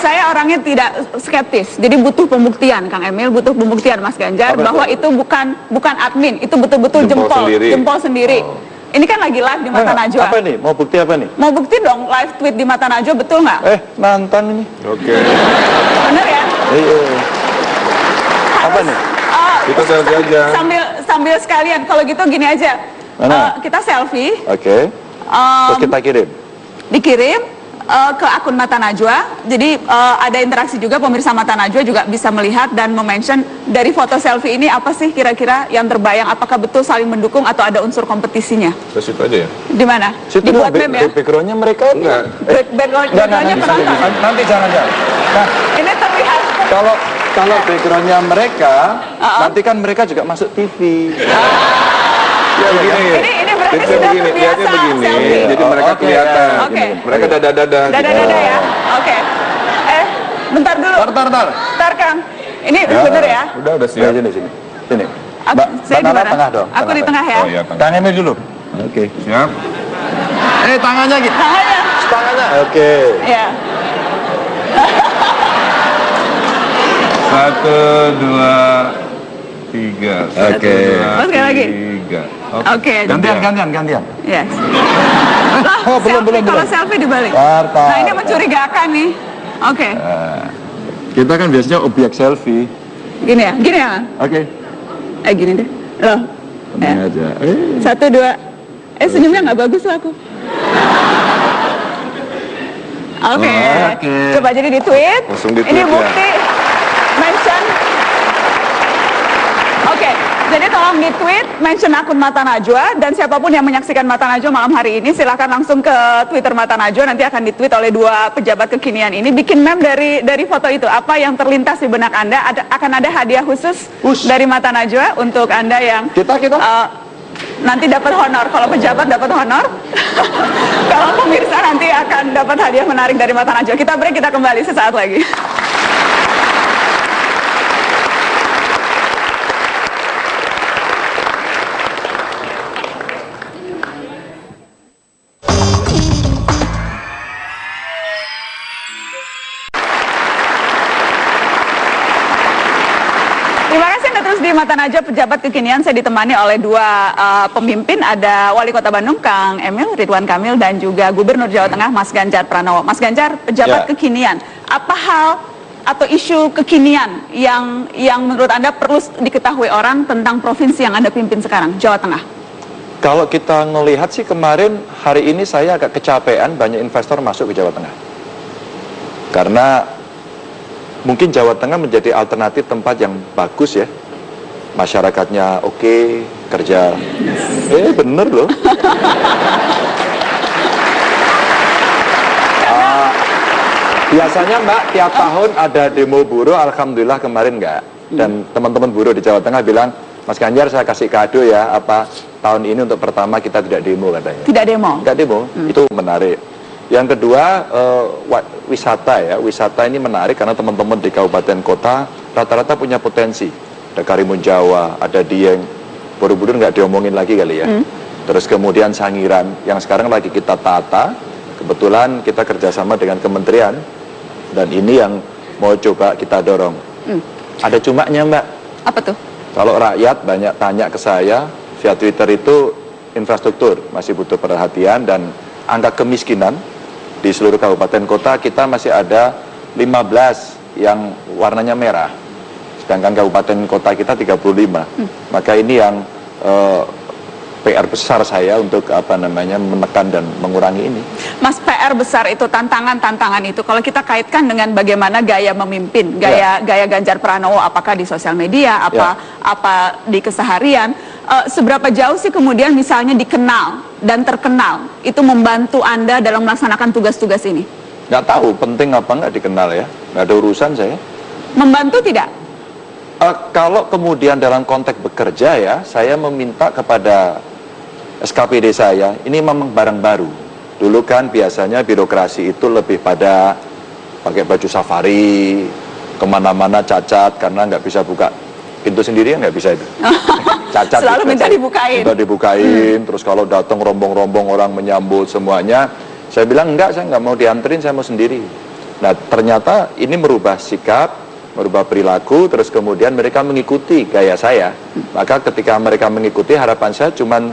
Saya orangnya tidak skeptis, jadi butuh pembuktian, Kang Emil, butuh pembuktian Mas Ganjar bahwa itu bukan admin, itu betul-betul jempol sendiri. Ini kan lagi live di Mata Najwa. Apa nih? Mau bukti apa nih? Mau bukti dong, live tweet di Mata Najwa, betul nggak? Nantang ini. Oke. Bener ya? Iya. Apa nih? Kita selfie aja. Sambil sekalian, kalau gitu gini aja. Kita selfie. Oke. Terus kita kirim. Dikirim. ke akun Mata Najwa. Jadi ada interaksi juga, pemirsa Mata Najwa juga bisa melihat dan mention dari foto selfie ini apa sih kira-kira yang terbayang, apakah betul saling mendukung atau ada unsur kompetisinya? Ke situ aja ya? Di mana? Situ Dibuat meme ya? Backgroundnya mereka Enggak. Backgroundnya penonton. nanti jangan. Nah, Ini terlihat. kalau backgroundnya mereka, nanti kan mereka juga masuk TV. Ya begini. Ini berarti Jadi sudah begini, terbiasa lihatnya begini. selfie. Jadi mereka Oke, kelihatan. ya. Oke. Mereka dada-dada. Dada-dada ya? Oke. Bentar dulu. Tar. Bentar, Kang. Ini bener ya? Udah siap. Sini. Saya di Nana mana? tengah dong. Aku di tengah ya? Oh iya, Kang Emil dulu. Oke. siap. Tangannya gitu. Tangannya. Oke. Ya. 1, 2, 3. Oke. Oh, sekali lagi. 3. Oke. Gantian. Yes. Lah, Oh, belum. Kalau selfie dibalik. Tar. Nah, ini mencurigakan nih. Oke. Kita kan biasanya objek selfie. Gini ya? Oke. Gini deh. Loh. Tenang aja. 1, 2. Senyumnya nggak bagus lah aku. Oke. Oke. Coba jadi di tweet. Langsung di-tweet Ini ya. bukti mention. Oke. Jadi tolong di tweet mention akun Mata Najwa, dan siapapun yang menyaksikan Mata Najwa malam hari ini silahkan langsung ke Twitter Mata Najwa, nanti akan di tweet oleh 2 pejabat kekinian ini. Bikin meme dari foto itu. Apa yang terlintas di benak Anda? Akan ada hadiah khusus dari Mata Najwa untuk Anda yang Kita. nanti dapat honor. Kalau pejabat dapat honor. Kalau pemirsa nanti akan dapat hadiah menarik dari Mata Najwa. Kita break, kita kembali sesaat lagi. Terima kasih Anda terus di Mata Najwa Pejabat Kekinian. Saya ditemani oleh 2 pemimpin, ada Wali Kota Bandung Kang Emil Ridwan Kamil dan juga Gubernur Jawa Tengah Mas Ganjar Pranowo. Mas Ganjar, pejabat kekinian, apa hal atau isu kekinian yang menurut Anda perlu diketahui orang tentang provinsi yang Anda pimpin sekarang, Jawa Tengah? Kalau kita ngelihat sih kemarin hari ini saya agak kecapean banyak investor masuk ke Jawa Tengah. Karena mungkin Jawa Tengah menjadi alternatif tempat yang bagus ya. Masyarakatnya oke, kerja. Bener loh. Biasanya Mbak, tiap tahun ada demo buruh, alhamdulillah kemarin enggak. Dan teman-teman buruh di Jawa Tengah bilang, Mas Ganjar saya kasih kado ya, tahun ini untuk pertama kita tidak demo katanya. Tidak demo? Enggak demo, itu menarik. Yang kedua, wisata ya. Wisata ini menarik karena teman-teman di kabupaten kota rata-rata punya potensi. Ada Karimun Jawa, ada Dieng, Borobudur nggak diomongin lagi kali ya. Terus kemudian Sangiran, yang sekarang lagi kita tata. Kebetulan kita kerjasama dengan kementerian, dan ini yang mau coba kita dorong. Ada cumanya Mbak. Apa tuh? Kalau rakyat banyak tanya ke saya, via Twitter itu infrastruktur masih butuh perhatian, dan angka kemiskinan di seluruh kabupaten kota kita masih ada 15 yang warnanya merah, sedangkan kabupaten kota kita 35. Maka ini yang PR besar saya untuk menekan dan mengurangi ini. Mas, PR besar itu, tantangan itu, kalau kita kaitkan dengan bagaimana gaya memimpin, gaya Ganjar Pranowo, apakah di sosial media, apa di keseharian, seberapa jauh sih kemudian misalnya dikenal dan terkenal itu membantu Anda dalam melaksanakan tugas-tugas ini? Nggak tahu penting apa nggak dikenal ya, nggak ada urusan saya. Membantu tidak? Kalau kemudian dalam konteks bekerja ya, saya meminta kepada SKPD saya, ini memang barang baru. Dulu kan biasanya birokrasi itu lebih pada pakai baju safari, kemana-mana cacat karena nggak bisa buka pintu sendiri, nggak bisa itu. Cacat. Selalu minta dibukain. Minta dibukain, terus kalau datang rombong-rombong orang menyambut semuanya, saya bilang enggak, saya nggak mau dianterin, saya mau sendiri. Nah ternyata ini merubah sikap, merubah perilaku, terus kemudian mereka mengikuti gaya saya. Maka ketika mereka mengikuti, harapan saya cuman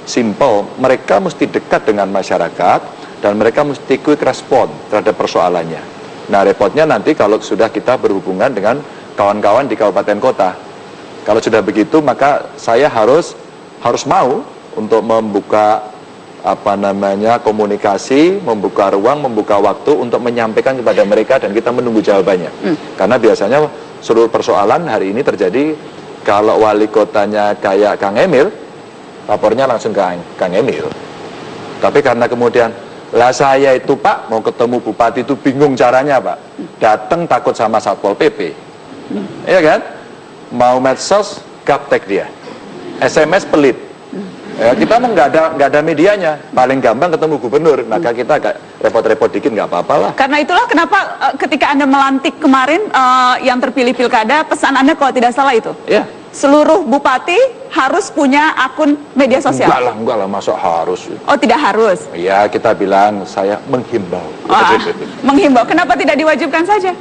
simple, mereka mesti dekat dengan masyarakat dan mereka mesti quick respon terhadap persoalannya. Nah repotnya nanti kalau sudah kita berhubungan dengan kawan-kawan di kabupaten kota. Kalau sudah begitu maka saya harus mau untuk membuka komunikasi, membuka ruang, membuka waktu untuk menyampaikan kepada mereka dan kita menunggu jawabannya. Karena biasanya seluruh persoalan hari ini terjadi kalau wali kotanya kayak Kang Emil, lapornya langsung ke Kang Emil. Tapi karena kemudian, lah saya itu Pak, mau ketemu bupati itu bingung caranya Pak. Datang takut sama Satpol PP. Iya kan? Mau medsos, gaptek dia. SMS pelit. Ya, kita mah nggak ada medianya, paling gampang ketemu gubernur, maka kita agak repot-repot dikit nggak apa-apa lah. Karena itulah kenapa ketika Anda melantik kemarin yang terpilih pilkada, pesan Anda kalau tidak salah itu, seluruh bupati harus punya akun media sosial. Enggak lah, masa harus? Oh, tidak harus? Ya, kita bilang saya menghimbau. Menghimbau, kenapa tidak diwajibkan saja?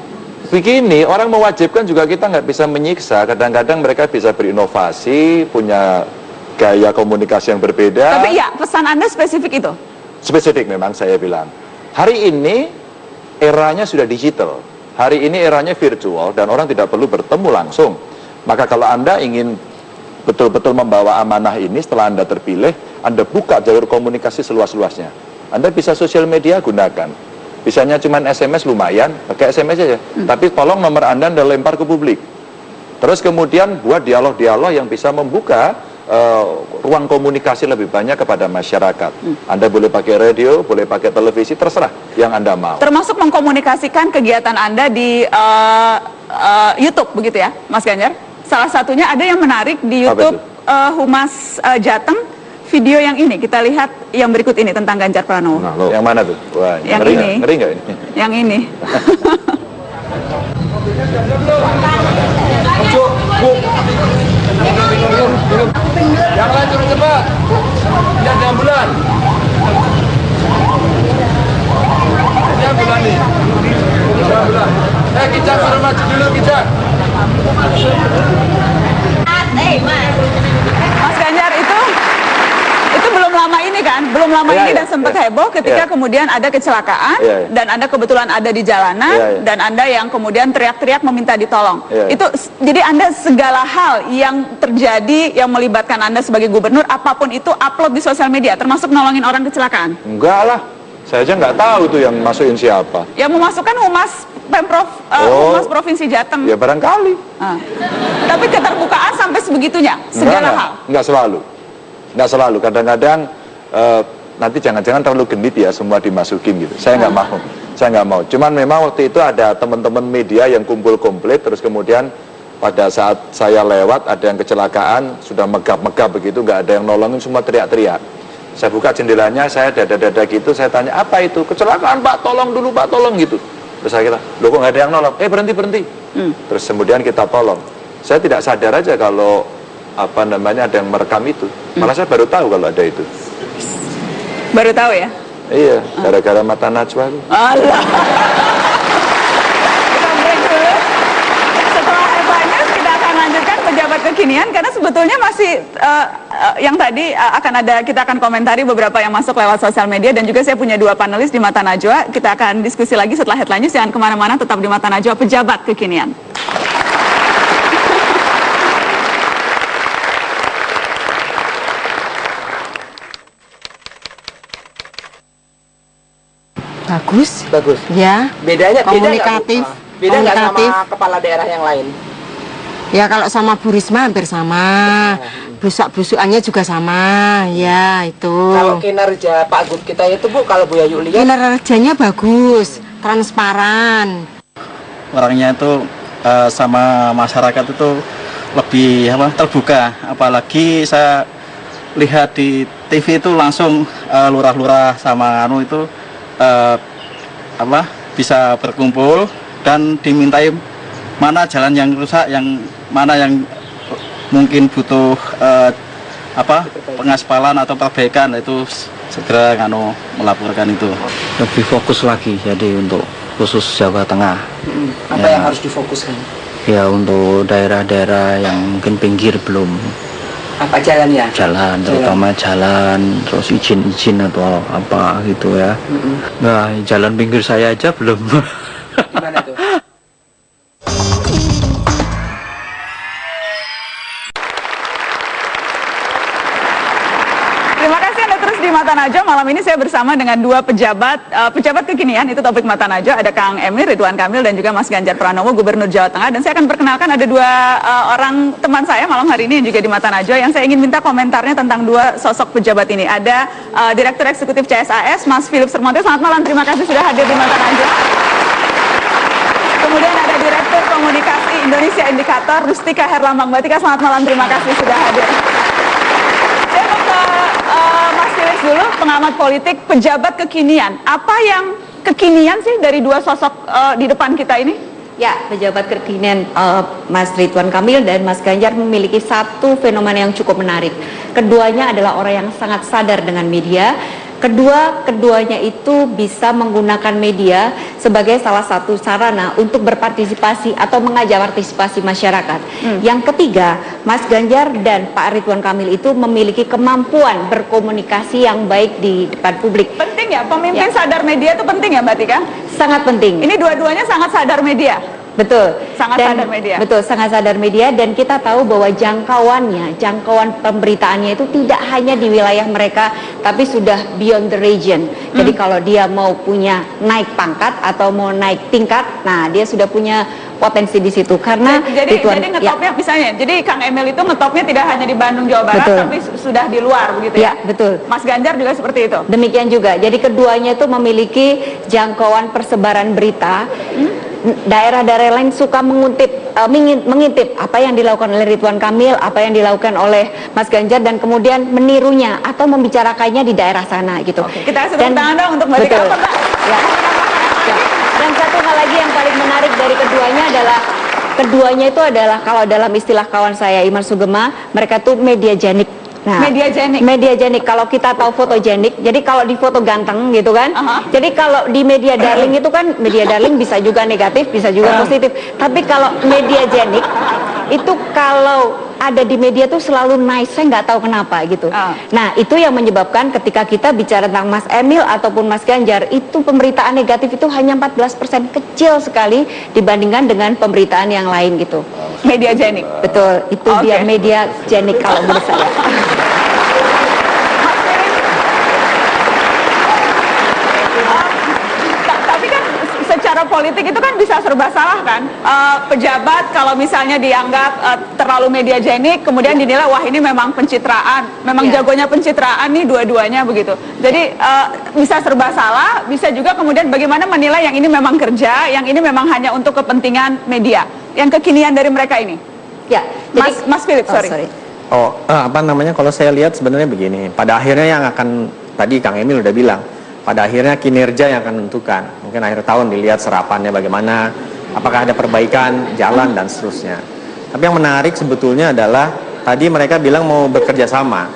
Begini, orang mewajibkan juga kita nggak bisa menyiksa, kadang-kadang mereka bisa berinovasi, punya gaya komunikasi yang berbeda. Tapi ya, pesan Anda spesifik itu? Spesifik memang saya bilang. Hari ini eranya sudah digital. Hari ini eranya virtual dan orang tidak perlu bertemu langsung. Maka kalau Anda ingin betul-betul membawa amanah ini setelah Anda terpilih, Anda buka jalur komunikasi seluas-luasnya. Anda bisa sosial media, gunakan. Bisanya cuma SMS lumayan, pakai SMS aja. Tapi tolong nomor Anda lempar ke publik. Terus kemudian buat dialog-dialog yang bisa membuka ruang komunikasi lebih banyak kepada masyarakat. Anda boleh pakai radio, boleh pakai televisi, terserah yang Anda mau. Termasuk mengkomunikasikan kegiatan Anda di YouTube, begitu ya, Mas Ganjar? Salah satunya ada yang menarik di YouTube Humas Jateng, video yang ini, kita lihat yang berikut ini tentang Ganjar Pranowo. Nah, yang mana tuh? Wah, yang ngeri ini. Ngeri nggak ini? Yang ini. Yang lain turun cepat. Lihat di ambulan. Ini ambulan nih. Ini ambulan. Kijang suruh maju dulu, Kijang. Mas Ganjar, itu belum lama ini kan? Belum lama ini dan sempat heboh ketika kemudian ada kecelakaan dan Anda kebetulan ada di jalanan dan Anda yang kemudian teriak-teriak meminta ditolong. Itu jadi Anda segala hal yang terjadi yang melibatkan Anda sebagai gubernur, apapun itu upload di sosial media, termasuk nolongin orang kecelakaan? Enggak lah, saya aja nggak tahu tuh yang masukin siapa. Yang memasukkan Humas Pemprov, Humas Provinsi Jateng. Ya barangkali. Tapi keterbukaan sampai sebegitunya, segala hal. Enggak selalu. Nggak selalu, kadang-kadang nanti jangan-jangan terlalu genit ya semua dimasukin gitu. Saya nggak mau, saya nggak mau. Cuman memang waktu itu ada teman-teman media yang kumpul komplit, terus kemudian pada saat saya lewat ada yang kecelakaan, sudah megap-megap begitu, nggak ada yang nolongin, semua teriak-teriak. Saya buka jendelanya, saya dada-dada gitu, saya tanya apa itu? Kecelakaan Pak, tolong dulu Pak, tolong gitu. Terus saya kira, loh kok nggak ada yang nolong? Berhenti. Terus kemudian kita tolong. Saya tidak sadar aja kalau ada yang merekam itu. Malah saya baru tahu kalau ada itu. Baru tahu ya? Iya, gara-gara mata Najwa. Allah. Kita break dulu. Setelah Hebat News kita akan lanjutkan pejabat kekinian karena sebetulnya masih yang tadi kita akan komentari beberapa yang masuk lewat sosial media dan juga saya punya 2 panelis di Mata Najwa. Kita akan diskusi lagi setelah Headline News. Jangan kemana-mana, tetap di Mata Najwa pejabat kekinian. Bagus. Ya. Bedanya komunikatif. Beda nggak sama kepala daerah yang lain? Ya kalau sama Bu Risma hampir sama. Busuk-busukannya juga sama. Ya itu. Kalau kinerja Pak Gub kita itu Bu, kalau Bu Yayu lihat kinerjanya bagus, transparan. Orangnya itu sama masyarakat itu lebih terbuka. Apalagi saya lihat di TV itu langsung lurah-lurah sama itu bisa berkumpul dan dimintai mana jalan yang rusak, yang mana yang mungkin butuh pengaspalan atau perbaikan, itu segera melaporkan itu. Lebih fokus lagi jadi untuk khusus Jawa Tengah. Apa yang harus difokuskan? Ya untuk daerah-daerah yang mungkin pinggir belum. Apa jalannya? Jalan, terutama jalan, terus izin atau apa gitu ya. Nah, jalan pinggir saya aja belum. Gimana tuh? Terima kasih Anda terus di Mata Najwa, malam ini saya bersama dengan dua pejabat kekinian, itu topik Mata Najwa. Ada Kang Emil, Ridwan Kamil, dan juga Mas Ganjar Pranowo, Gubernur Jawa Tengah. Dan saya akan perkenalkan ada dua orang teman saya malam hari ini yang juga di Mata Najwa, yang saya ingin minta komentarnya tentang dua sosok pejabat ini. Ada Direktur Eksekutif CSAS, Mas Philip Sermonte. Selamat malam, terima kasih sudah hadir di Mata Najwa. Kemudian ada Direktur Komunikasi Indonesia Indikator, Rustika Herlambang. Mbak Tika, selamat malam, terima kasih sudah hadir. Saya mau ke Mas Philip dulu, pengamat politik, pejabat kekinian. Apa yang kekinian sih dari dua sosok di depan kita ini? Ya, pejabat kekinian Mas Ridwan Kamil dan Mas Ganjar memiliki satu fenomena yang cukup menarik. Keduanya adalah orang yang sangat sadar dengan media. Keduanya itu bisa menggunakan media sebagai salah satu sarana untuk berpartisipasi atau mengajak partisipasi masyarakat. Yang ketiga, Mas Ganjar dan Pak Ridwan Kamil itu memiliki kemampuan berkomunikasi yang baik di depan publik. Penting ya, pemimpin sadar media itu penting ya Mbak Tika? Sangat penting. Ini dua-duanya sangat sadar media? Betul. Sangat sadar media. Betul, sangat sadar media, dan kita tahu bahwa jangkauan pemberitaannya itu tidak hanya di wilayah mereka, tapi sudah beyond the region. Jadi kalau dia mau punya naik pangkat atau mau naik tingkat, nah dia sudah punya potensi di situ. Karena jadi ngetopnya misalnya, jadi Kang Emil itu ngetopnya tidak hanya di Bandung, Jawa Barat, betul, tapi sudah di luar begitu ya? Betul. Mas Ganjar juga seperti itu? Demikian juga. Jadi keduanya itu memiliki jangkauan persebaran berita. Daerah-daerah lain suka mengintip apa yang dilakukan oleh Ridwan Kamil, apa yang dilakukan oleh Mas Ganjar, dan kemudian menirunya atau membicarakannya di daerah sana gitu. Oke, kita kasih tepuk tangan dong untuk Mbak Tika. Ya. Dan satu hal lagi yang paling menarik dari keduanya itu adalah kalau dalam istilah kawan saya Iman Sugema, mereka tuh mediagenik. Nah, mediagenik. Kalau kita tahu fotogenik, jadi kalau di foto ganteng gitu kan. Jadi kalau di media darling itu kan, media darling bisa juga negatif, bisa juga positif. Tapi kalau mediagenik itu kalau ada di media tuh selalu nice, saya nggak tahu kenapa gitu. Nah, itu yang menyebabkan ketika kita bicara tentang Mas Emil ataupun Mas Ganjar, itu pemberitaan negatif itu hanya 14%, kecil sekali dibandingkan dengan pemberitaan yang lain gitu. Mediagenik. Betul, itu dia mediagenik kalau menurut saya. Secara politik itu kan bisa serba salah kan, pejabat kalau misalnya dianggap terlalu mediagenik, kemudian dinilai wah ini memang pencitraan, memang jagonya pencitraan nih dua-duanya begitu. Jadi bisa serba salah, bisa juga kemudian bagaimana menilai yang ini memang kerja, yang ini memang hanya untuk kepentingan media. Yang kekinian dari mereka ini. Ya, Mas Philip, sorry. Kalau saya lihat sebenarnya begini, pada akhirnya yang akan, tadi Kang Emil udah bilang, pada akhirnya kinerja yang akan menentukan. Mungkin akhir tahun dilihat serapannya bagaimana, apakah ada perbaikan, jalan, dan seterusnya. Tapi yang menarik sebetulnya adalah, tadi mereka bilang mau bekerja sama.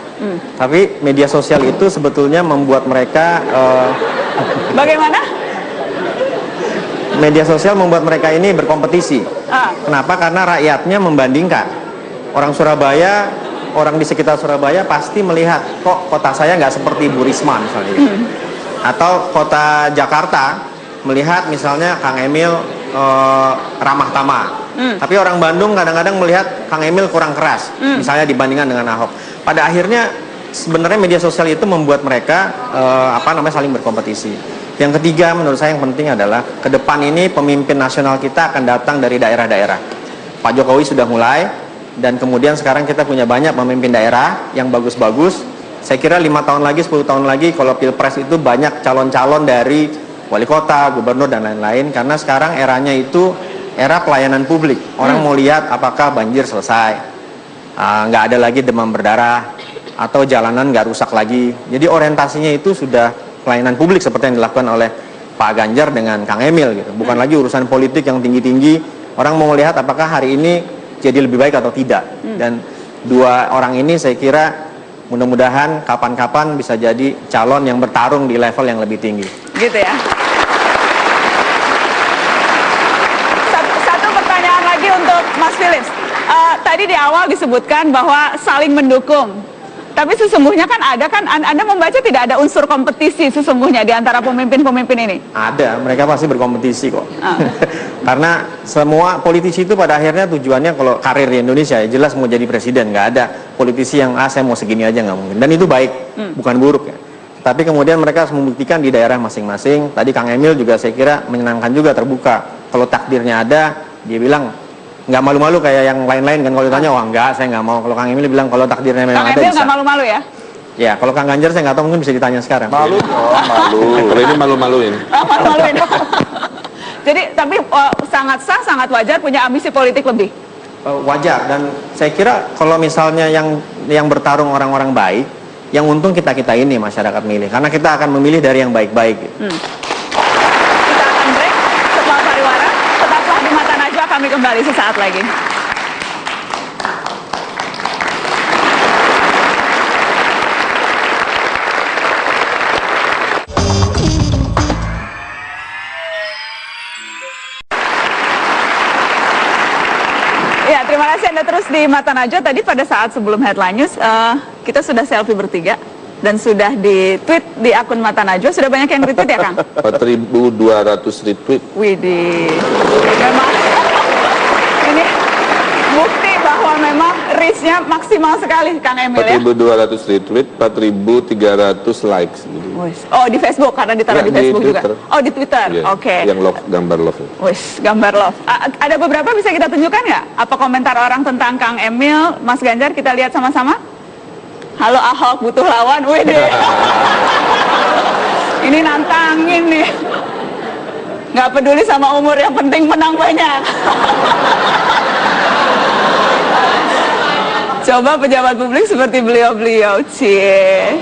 Tapi media sosial itu sebetulnya membuat mereka... Bagaimana? Media sosial membuat mereka ini berkompetisi. Kenapa? Karena rakyatnya membandingkan. Orang Surabaya, orang di sekitar Surabaya pasti melihat, kok kota saya nggak seperti Bu Risma misalnya gitu. Atau kota Jakarta melihat misalnya Kang Emil ramah tamah. Tapi orang Bandung kadang-kadang melihat Kang Emil kurang keras, misalnya dibandingkan dengan Ahok. Pada akhirnya sebenarnya media sosial itu membuat mereka saling berkompetisi. Yang ketiga menurut saya yang penting adalah ke depan ini pemimpin nasional kita akan datang dari daerah-daerah. Pak Jokowi sudah mulai, dan kemudian sekarang kita punya banyak pemimpin daerah yang bagus-bagus. Saya kira 5 tahun lagi, 10 tahun lagi kalau Pilpres itu banyak calon-calon dari wali kota, gubernur, dan lain-lain. Karena sekarang eranya itu era pelayanan publik. Orang mau lihat apakah banjir selesai, nggak ada lagi demam berdarah, atau jalanan nggak rusak lagi. Jadi orientasinya itu sudah pelayanan publik seperti yang dilakukan oleh Pak Ganjar dengan Kang Emil gitu. Bukan lagi urusan politik yang tinggi-tinggi. Orang mau lihat apakah hari ini jadi lebih baik atau tidak. Dan dua orang ini saya kira mudah-mudahan kapan-kapan bisa jadi calon yang bertarung di level yang lebih tinggi. Gitu ya. Satu pertanyaan lagi untuk Mas Philip. Tadi di awal disebutkan bahwa saling mendukung. Tapi sesungguhnya kan Anda membaca tidak ada unsur kompetisi sesungguhnya di antara pemimpin-pemimpin ini? Ada, mereka pasti berkompetisi kok. Karena semua politisi itu pada akhirnya tujuannya kalau karir di Indonesia ya jelas mau jadi presiden. Nggak ada politisi yang saya mau segini aja, nggak mungkin. Dan itu baik, bukan buruk ya. tapi kemudian mereka harus membuktikan di daerah masing-masing. Tadi Kang Emil juga saya kira menyenangkan juga, terbuka. Kalau takdirnya ada, dia bilang nggak malu-malu kayak yang lain-lain kan. Kalau ditanya, wah enggak, saya nggak mau. Kalau Kang Emil bilang kalau takdirnya memang ada, Kang Emil bisa. nggak malu-malu ya? Ya, kalau Kang Ganjar saya nggak tahu, mungkin bisa ditanya sekarang. Malu, malu. Kalau ini malu-maluin. Malu-maluin. Jadi, tapi sangat sah, sangat wajar punya ambisi politik lebih. Wajar, dan saya kira kalau misalnya yang bertarung orang-orang baik, yang untung kita ini masyarakat milih, karena kita akan memilih dari yang baik-baik. Kita akan break setelah pariwara. Tetaplah di Mata Najwa, kami kembali sesaat lagi. Ya, terima kasih Anda terus di Mata Najwa. Tadi pada saat sebelum headline news, kita sudah selfie bertiga dan sudah di-tweet di akun Mata Najwa. Sudah banyak yang retweet ya, Kang? 4.200 retweet. Widih, memang ini bukti bahwa memang reach-nya maksimal sekali, Kang Emil ya? 4.200 retweet, 4.300 likes. Gitu. Oh, di Facebook, karena ditaruh di Facebook juga? Oh, di Twitter, Yeah, oke. Yang love, gambar love. Wih, gambar love. Ada beberapa bisa kita tunjukkan nggak? Apa komentar orang tentang Kang Emil, Mas Ganjar? Kita lihat sama-sama. Halo Ahok, butuh lawan. Wih deh. Ini nantangin nih. Nggak peduli sama umur, yang penting menang banyak. Coba pejabat publik seperti beliau-beliau. Cie.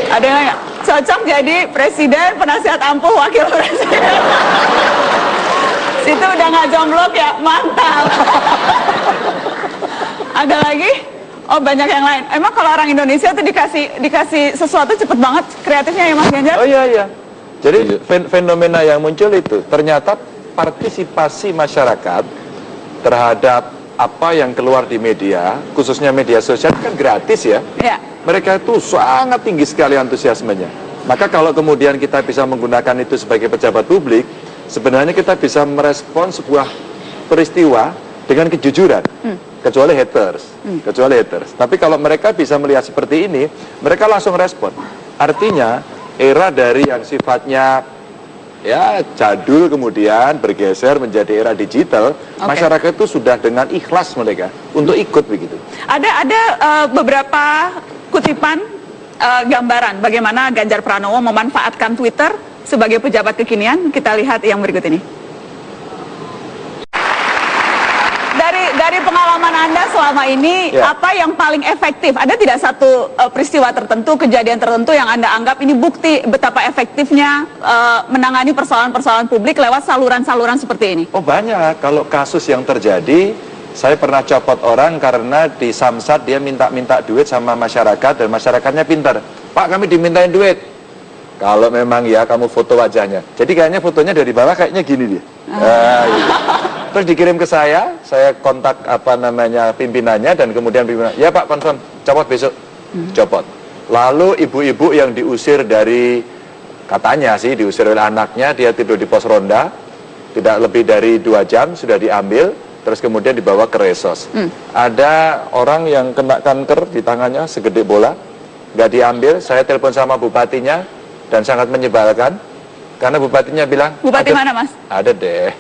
Ada yang nanya, cocok jadi presiden, penasihat ampuh, wakil presiden. Situ udah nggak jomblok ya, mantap. Ada lagi? Oh, banyak yang lain. Emang kalau orang Indonesia tuh dikasih sesuatu cepet banget kreatifnya ya, Mas Ganjar? Oh iya. Jadi fenomena yang muncul itu ternyata partisipasi masyarakat terhadap apa yang keluar di media, khususnya media sosial kan gratis ya. Ya. Mereka itu sangat tinggi sekali antusiasmenya. Maka kalau kemudian kita bisa menggunakan itu sebagai pejabat publik, sebenarnya kita bisa merespon sebuah peristiwa dengan kejujuran. Kecuali haters. Tapi kalau mereka bisa melihat seperti ini, mereka langsung respon. Artinya era dari yang sifatnya ya jadul kemudian bergeser menjadi era digital, masyarakat itu sudah dengan ikhlas mereka untuk ikut begitu. Ada beberapa kutipan gambaran bagaimana Ganjar Pranowo memanfaatkan Twitter sebagai pejabat kekinian. Kita lihat yang berikut ini. Dari pengalaman Anda selama ini, apa yang paling efektif? Ada tidak satu peristiwa tertentu, kejadian tertentu yang Anda anggap ini bukti betapa efektifnya menangani persoalan-persoalan publik lewat saluran-saluran seperti ini? Oh banyak. Kalau kasus yang terjadi, saya pernah copot orang karena di Samsat dia minta duit sama masyarakat dan masyarakatnya pintar. Pak, kami dimintain duit. Kalau memang ya kamu foto wajahnya. Jadi kayaknya fotonya dari bawah kayaknya gini dia. Gitu. Terus dikirim ke saya kontak pimpinannya dan kemudian pimpinan, ya Pak confirm, copot besok, copot. Lalu ibu-ibu yang diusir dari, katanya sih diusir oleh anaknya, dia tidur di pos ronda, tidak lebih dari 2 jam sudah diambil, terus kemudian dibawa ke Resos. Ada orang yang kena kanker di tangannya segede bola, nggak diambil, saya telepon sama bupatinya dan sangat menyebalkan, karena bupatinya bilang, Bupati mana Mas? Ada deh.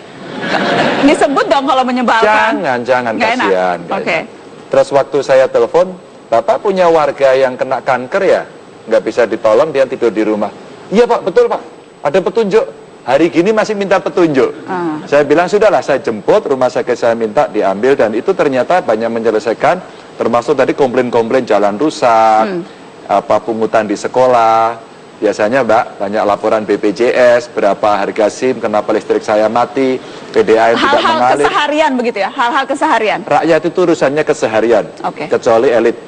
Disebut dong kalau menyebalkan. Jangan, kasihan. Oke. Terus waktu saya telepon, Bapak punya warga yang kena kanker ya? Nggak bisa ditolong, dia tidur di rumah. Iya Pak, betul Pak. Ada petunjuk. Hari gini masih minta petunjuk. Saya bilang, sudahlah saya jemput, rumah sakit saya minta diambil, dan itu ternyata banyak menyelesaikan, termasuk tadi komplain-komplain jalan rusak, pungutan di sekolah. Biasanya Mbak, banyak laporan BPJS, berapa harga SIM, kenapa listrik saya mati, PDAM tidak mengalir. Hal-hal keseharian begitu ya, hal-hal keseharian. Rakyat itu urusannya keseharian, kecuali elit.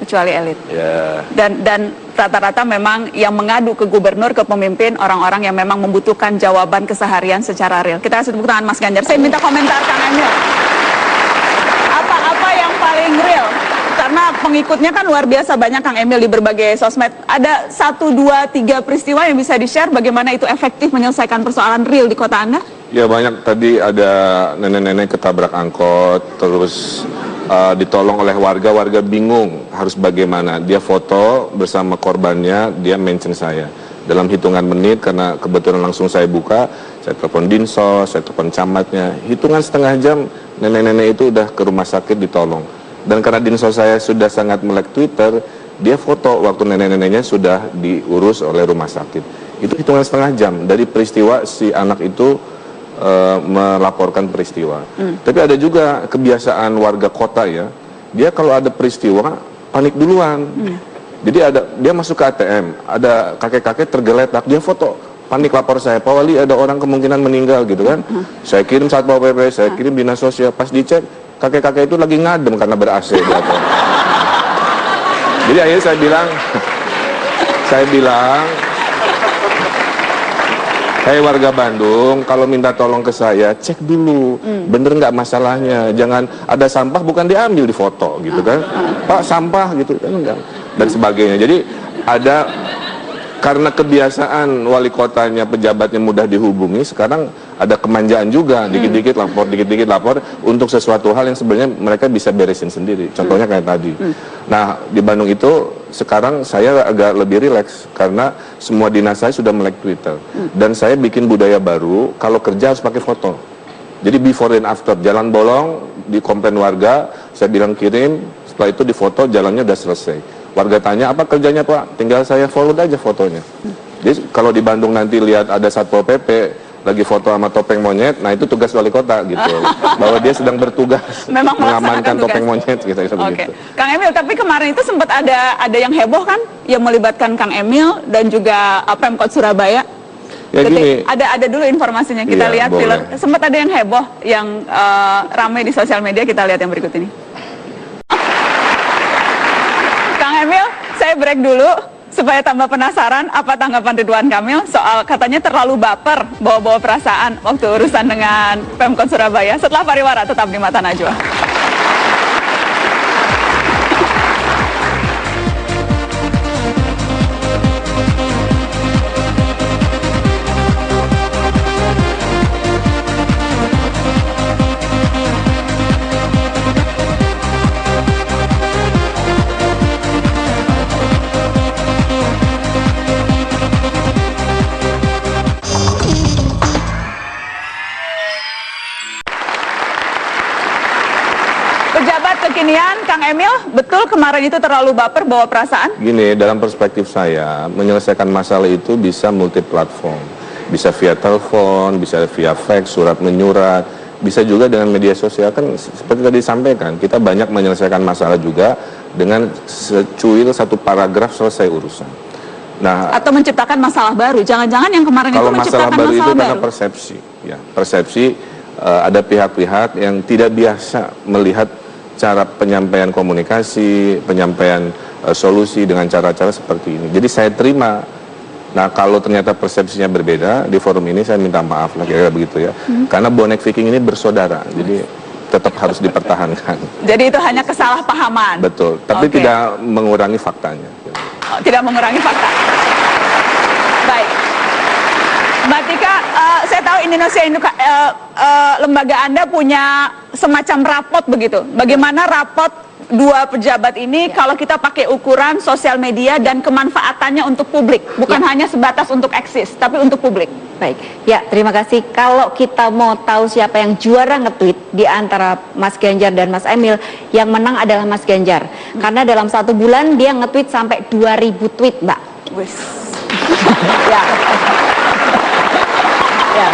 Kecuali elit. Ya. Dan rata-rata memang yang mengadu ke gubernur, ke pemimpin, orang-orang yang memang membutuhkan jawaban keseharian secara real. Kita kasih tepuk tangan Mas Ganjar. Saya minta komentar Kang Emil. Apa yang paling real? Karena pengikutnya kan luar biasa banyak Kang Emil di berbagai sosmed. Ada 1, 2, 3 peristiwa yang bisa di-share bagaimana itu efektif menyelesaikan persoalan real di kota Anda? Ya banyak, tadi ada nenek-nenek ketabrak angkot, terus ditolong oleh warga bingung harus bagaimana. Dia foto bersama korbannya, dia mention saya. Dalam hitungan menit, karena kebetulan langsung saya buka, saya telepon dinsos, saya telepon camatnya. Hitungan setengah jam, nenek-nenek itu udah ke rumah sakit ditolong. Dan karena dinsos saya sudah sangat melek Twitter, dia foto waktu nenek-neneknya sudah diurus oleh rumah sakit. Itu hitungan setengah jam dari peristiwa si anak itu melaporkan peristiwa. Tapi ada juga kebiasaan warga kota ya, dia kalau ada peristiwa panik duluan. Jadi dia masuk ke ATM, ada kakek-kakek tergeletak, dia foto, panik lapor saya, Pak Wali ada orang kemungkinan meninggal gitu kan. Saya kirim Satpol PP, saya kirim dinas sosial, pas dicek kakek-kakek itu lagi ngadem karena ber-AC di atas. Jadi akhirnya saya bilang, hei warga Bandung, kalau minta tolong ke saya, cek dulu, bener nggak masalahnya. Jangan ada sampah bukan diambil di foto gitu kan. Pak sampah gitu kan enggak. Dan sebagainya. Jadi ada, karena kebiasaan wali kotanya, pejabatnya mudah dihubungi, sekarang ada kemanjaan juga, dikit-dikit lapor untuk sesuatu hal yang sebenarnya mereka bisa beresin sendiri. Contohnya kayak tadi. Nah, di Bandung itu sekarang saya agak lebih rileks karena semua dinas saya sudah melek Twitter. Dan saya bikin budaya baru, kalau kerja harus pakai foto. Jadi before and after, jalan bolong, di komplain warga, saya bilang kirim, setelah itu difoto, jalannya udah selesai. Warga tanya, apa kerjanya Pak? Tinggal saya forward aja fotonya. Jadi kalau di Bandung nanti lihat ada Satpol PP lagi foto sama topeng monyet, nah itu tugas wali kota gitu. Bahwa dia sedang bertugas mengamankan topeng monyet gitu. Oke. Kang Emil, tapi kemarin itu sempat ada yang heboh kan, yang melibatkan Kang Emil dan juga Pemkot Surabaya. Ya gini, ada dulu informasinya, kita lihat film. Sempat ada yang heboh, yang ramai di sosial media, kita lihat yang berikut ini. Kang Emil, saya break dulu supaya tambah penasaran apa tanggapan Ridwan Kamil soal katanya terlalu baper, bawa-bawa perasaan waktu urusan dengan Pemkot Surabaya. Setelah pariwara, tetap di Mata Najwa. Pejabat kekinian, Kang Emil, betul kemarin itu terlalu baper bawa perasaan? Gini, dalam perspektif saya, menyelesaikan masalah itu bisa multi platform. Bisa via telepon, bisa via fax, surat menyurat, bisa juga dengan media sosial. Kan seperti tadi disampaikan, kita banyak menyelesaikan masalah juga dengan secuil satu paragraf selesai urusan. Nah, atau menciptakan masalah baru. Jangan-jangan yang kemarin itu menciptakan masalah baru. Itu karena persepsi, ya. Persepsi, ada pihak-pihak yang tidak biasa melihat cara penyampaian komunikasi, penyampaian solusi dengan cara-cara seperti ini. Jadi saya terima. Nah, kalau ternyata persepsinya berbeda, di forum ini saya minta maaf lah, kira-kira begitu ya. Karena bonek Viking ini bersaudara, jadi tetap harus dipertahankan. Jadi itu hanya kesalahpahaman. Betul, tapi tidak mengurangi faktanya. Oh, tidak mengurangi fakta. Baik. Mbak Tika, saya tahu Indonesia lembaga Anda punya semacam rapot begitu. Bagaimana rapot dua pejabat ini kalau kita pakai ukuran sosial media dan kemanfaatannya untuk publik, bukan hanya sebatas untuk eksis, tapi untuk publik. Baik, ya terima kasih. Kalau kita mau tahu siapa yang juara nge-tweet di antara Mas Ganjar dan Mas Emil, yang menang adalah Mas Ganjar. Karena dalam 1 bulan dia nge-tweet sampai 2000 tweet, Mbak. Wis. Ya. Ya.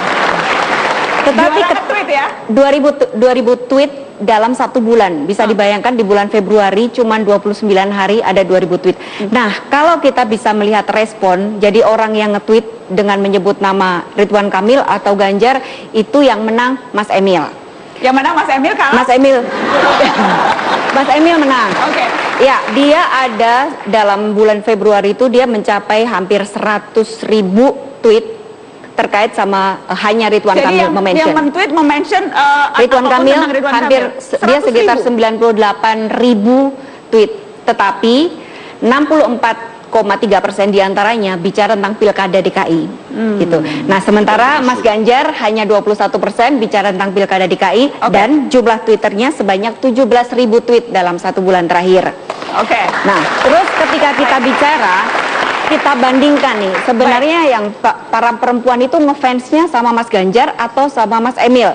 Tetapi tweet ya? 2000 tweet dalam 1 bulan. Bisa dibayangkan di bulan Februari cuman 29 hari ada 2000 tweet. Nah, kalau kita bisa melihat respon, jadi orang yang nge-tweet dengan menyebut nama Ridwan Kamil atau Ganjar, itu yang menang Mas Emil. Yang menang Mas Emil kalah? Mas Emil. Mas Emil menang. Oke. Ya, dia ada dalam bulan Februari itu dia mencapai hampir 100.000 tweet terkait sama hanya Ridwan Kamil mention. Yang men-tweet mention Ridwan Kamil hampir dia sekitar 98.000 tweet. Tetapi 64 diantaranya bicara tentang pilkada DKI gitu. Nah, sementara Mas Ganjar hanya 21% bicara tentang pilkada DKI dan jumlah Twitternya sebanyak 17.000 tweet dalam 1 bulan terakhir. Nah, terus ketika kita bicara, kita bandingkan nih, sebenarnya yang para perempuan itu ngefansnya sama Mas Ganjar atau sama Mas Emil.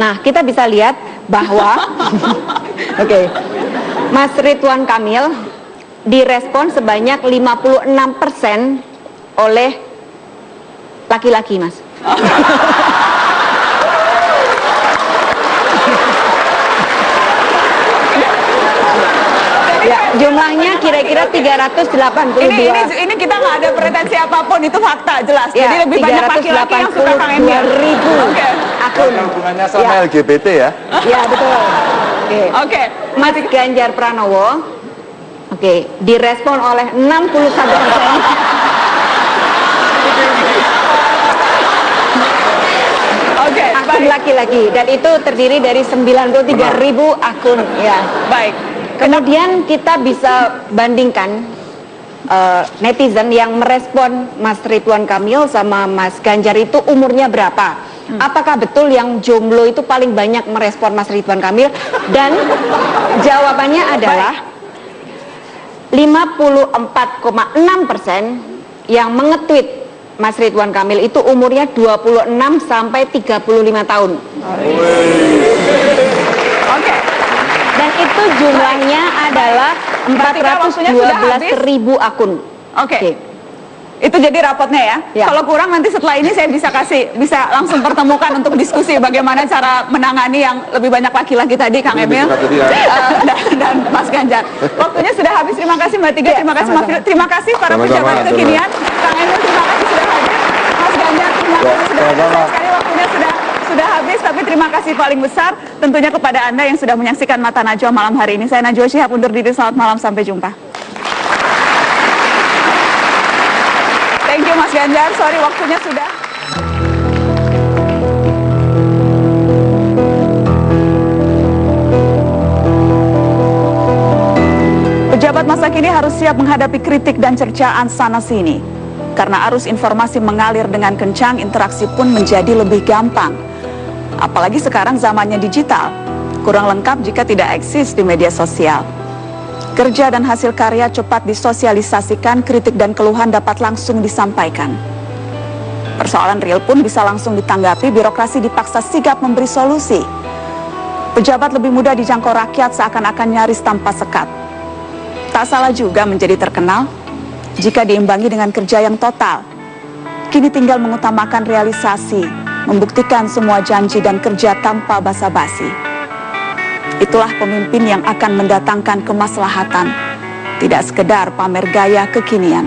Nah, kita bisa lihat bahwa Mas Ridwan Kamil direspon sebanyak 56% oleh laki-laki, Mas. Ya, jumlahnya kira-kira 382. Ini kita nggak ada pretensi apapun, itu fakta jelas. Ya, jadi lebih banyak laki-laki yang suka Kang Emil. 382.000 akun. Hubungannya sama LGBT ya? Ya, betul. Mas Ganjar Pranowo direspon oleh 61%. Akun laki-laki, dan itu terdiri dari 93.000 akun ya. Baik. Kemudian kita bisa bandingkan netizen yang merespon Mas Ridwan Kamil sama Mas Ganjar itu umurnya berapa. Apakah betul yang jomblo itu paling banyak merespon Mas Ridwan Kamil? Dan jawabannya adalah 54,6% yang mengetweet Mas Ridwan Kamil itu umurnya 26 sampai 35 tahun. Dan itu jumlahnya adalah 412.000 akun. Itu jadi rapotnya ya. Kalau kurang nanti setelah ini saya bisa langsung pertemukan untuk diskusi bagaimana cara menangani yang lebih banyak laki-laki tadi, Kang Emil dan Mas Ganjar. Waktunya sudah habis. Terima kasih Mbak Tiga, terima kasih Mas Fil, terima kasih para pejabat kekinian. Kang Emil terima kasih sudah hadir. Mas Ganjar terima kasih sudah hadir. Sekali waktunya sudah habis, tapi terima kasih paling besar tentunya kepada Anda yang sudah menyaksikan Mata Najwa malam hari ini. Saya Najwa Shihab undur diri, selamat malam, sampai jumpa. Thank you Mas Ganjar, sorry waktunya sudah. Pejabat masa kini harus siap menghadapi kritik dan cercaan sana-sini. Karena arus informasi mengalir dengan kencang, interaksi pun menjadi lebih gampang. Apalagi sekarang zamannya digital, kurang lengkap jika tidak eksis di media sosial. Kerja dan hasil karya cepat disosialisasikan, kritik dan keluhan dapat langsung disampaikan. Persoalan real pun bisa langsung ditanggapi, birokrasi dipaksa sigap memberi solusi. Pejabat lebih mudah dijangkau rakyat seakan-akan nyaris tanpa sekat. Tak salah juga menjadi terkenal jika diimbangi dengan kerja yang total. Kini tinggal mengutamakan realisasi, membuktikan semua janji dan kerja tanpa basa-basi. Itulah pemimpin yang akan mendatangkan kemaslahatan, tidak sekedar pamer gaya kekinian.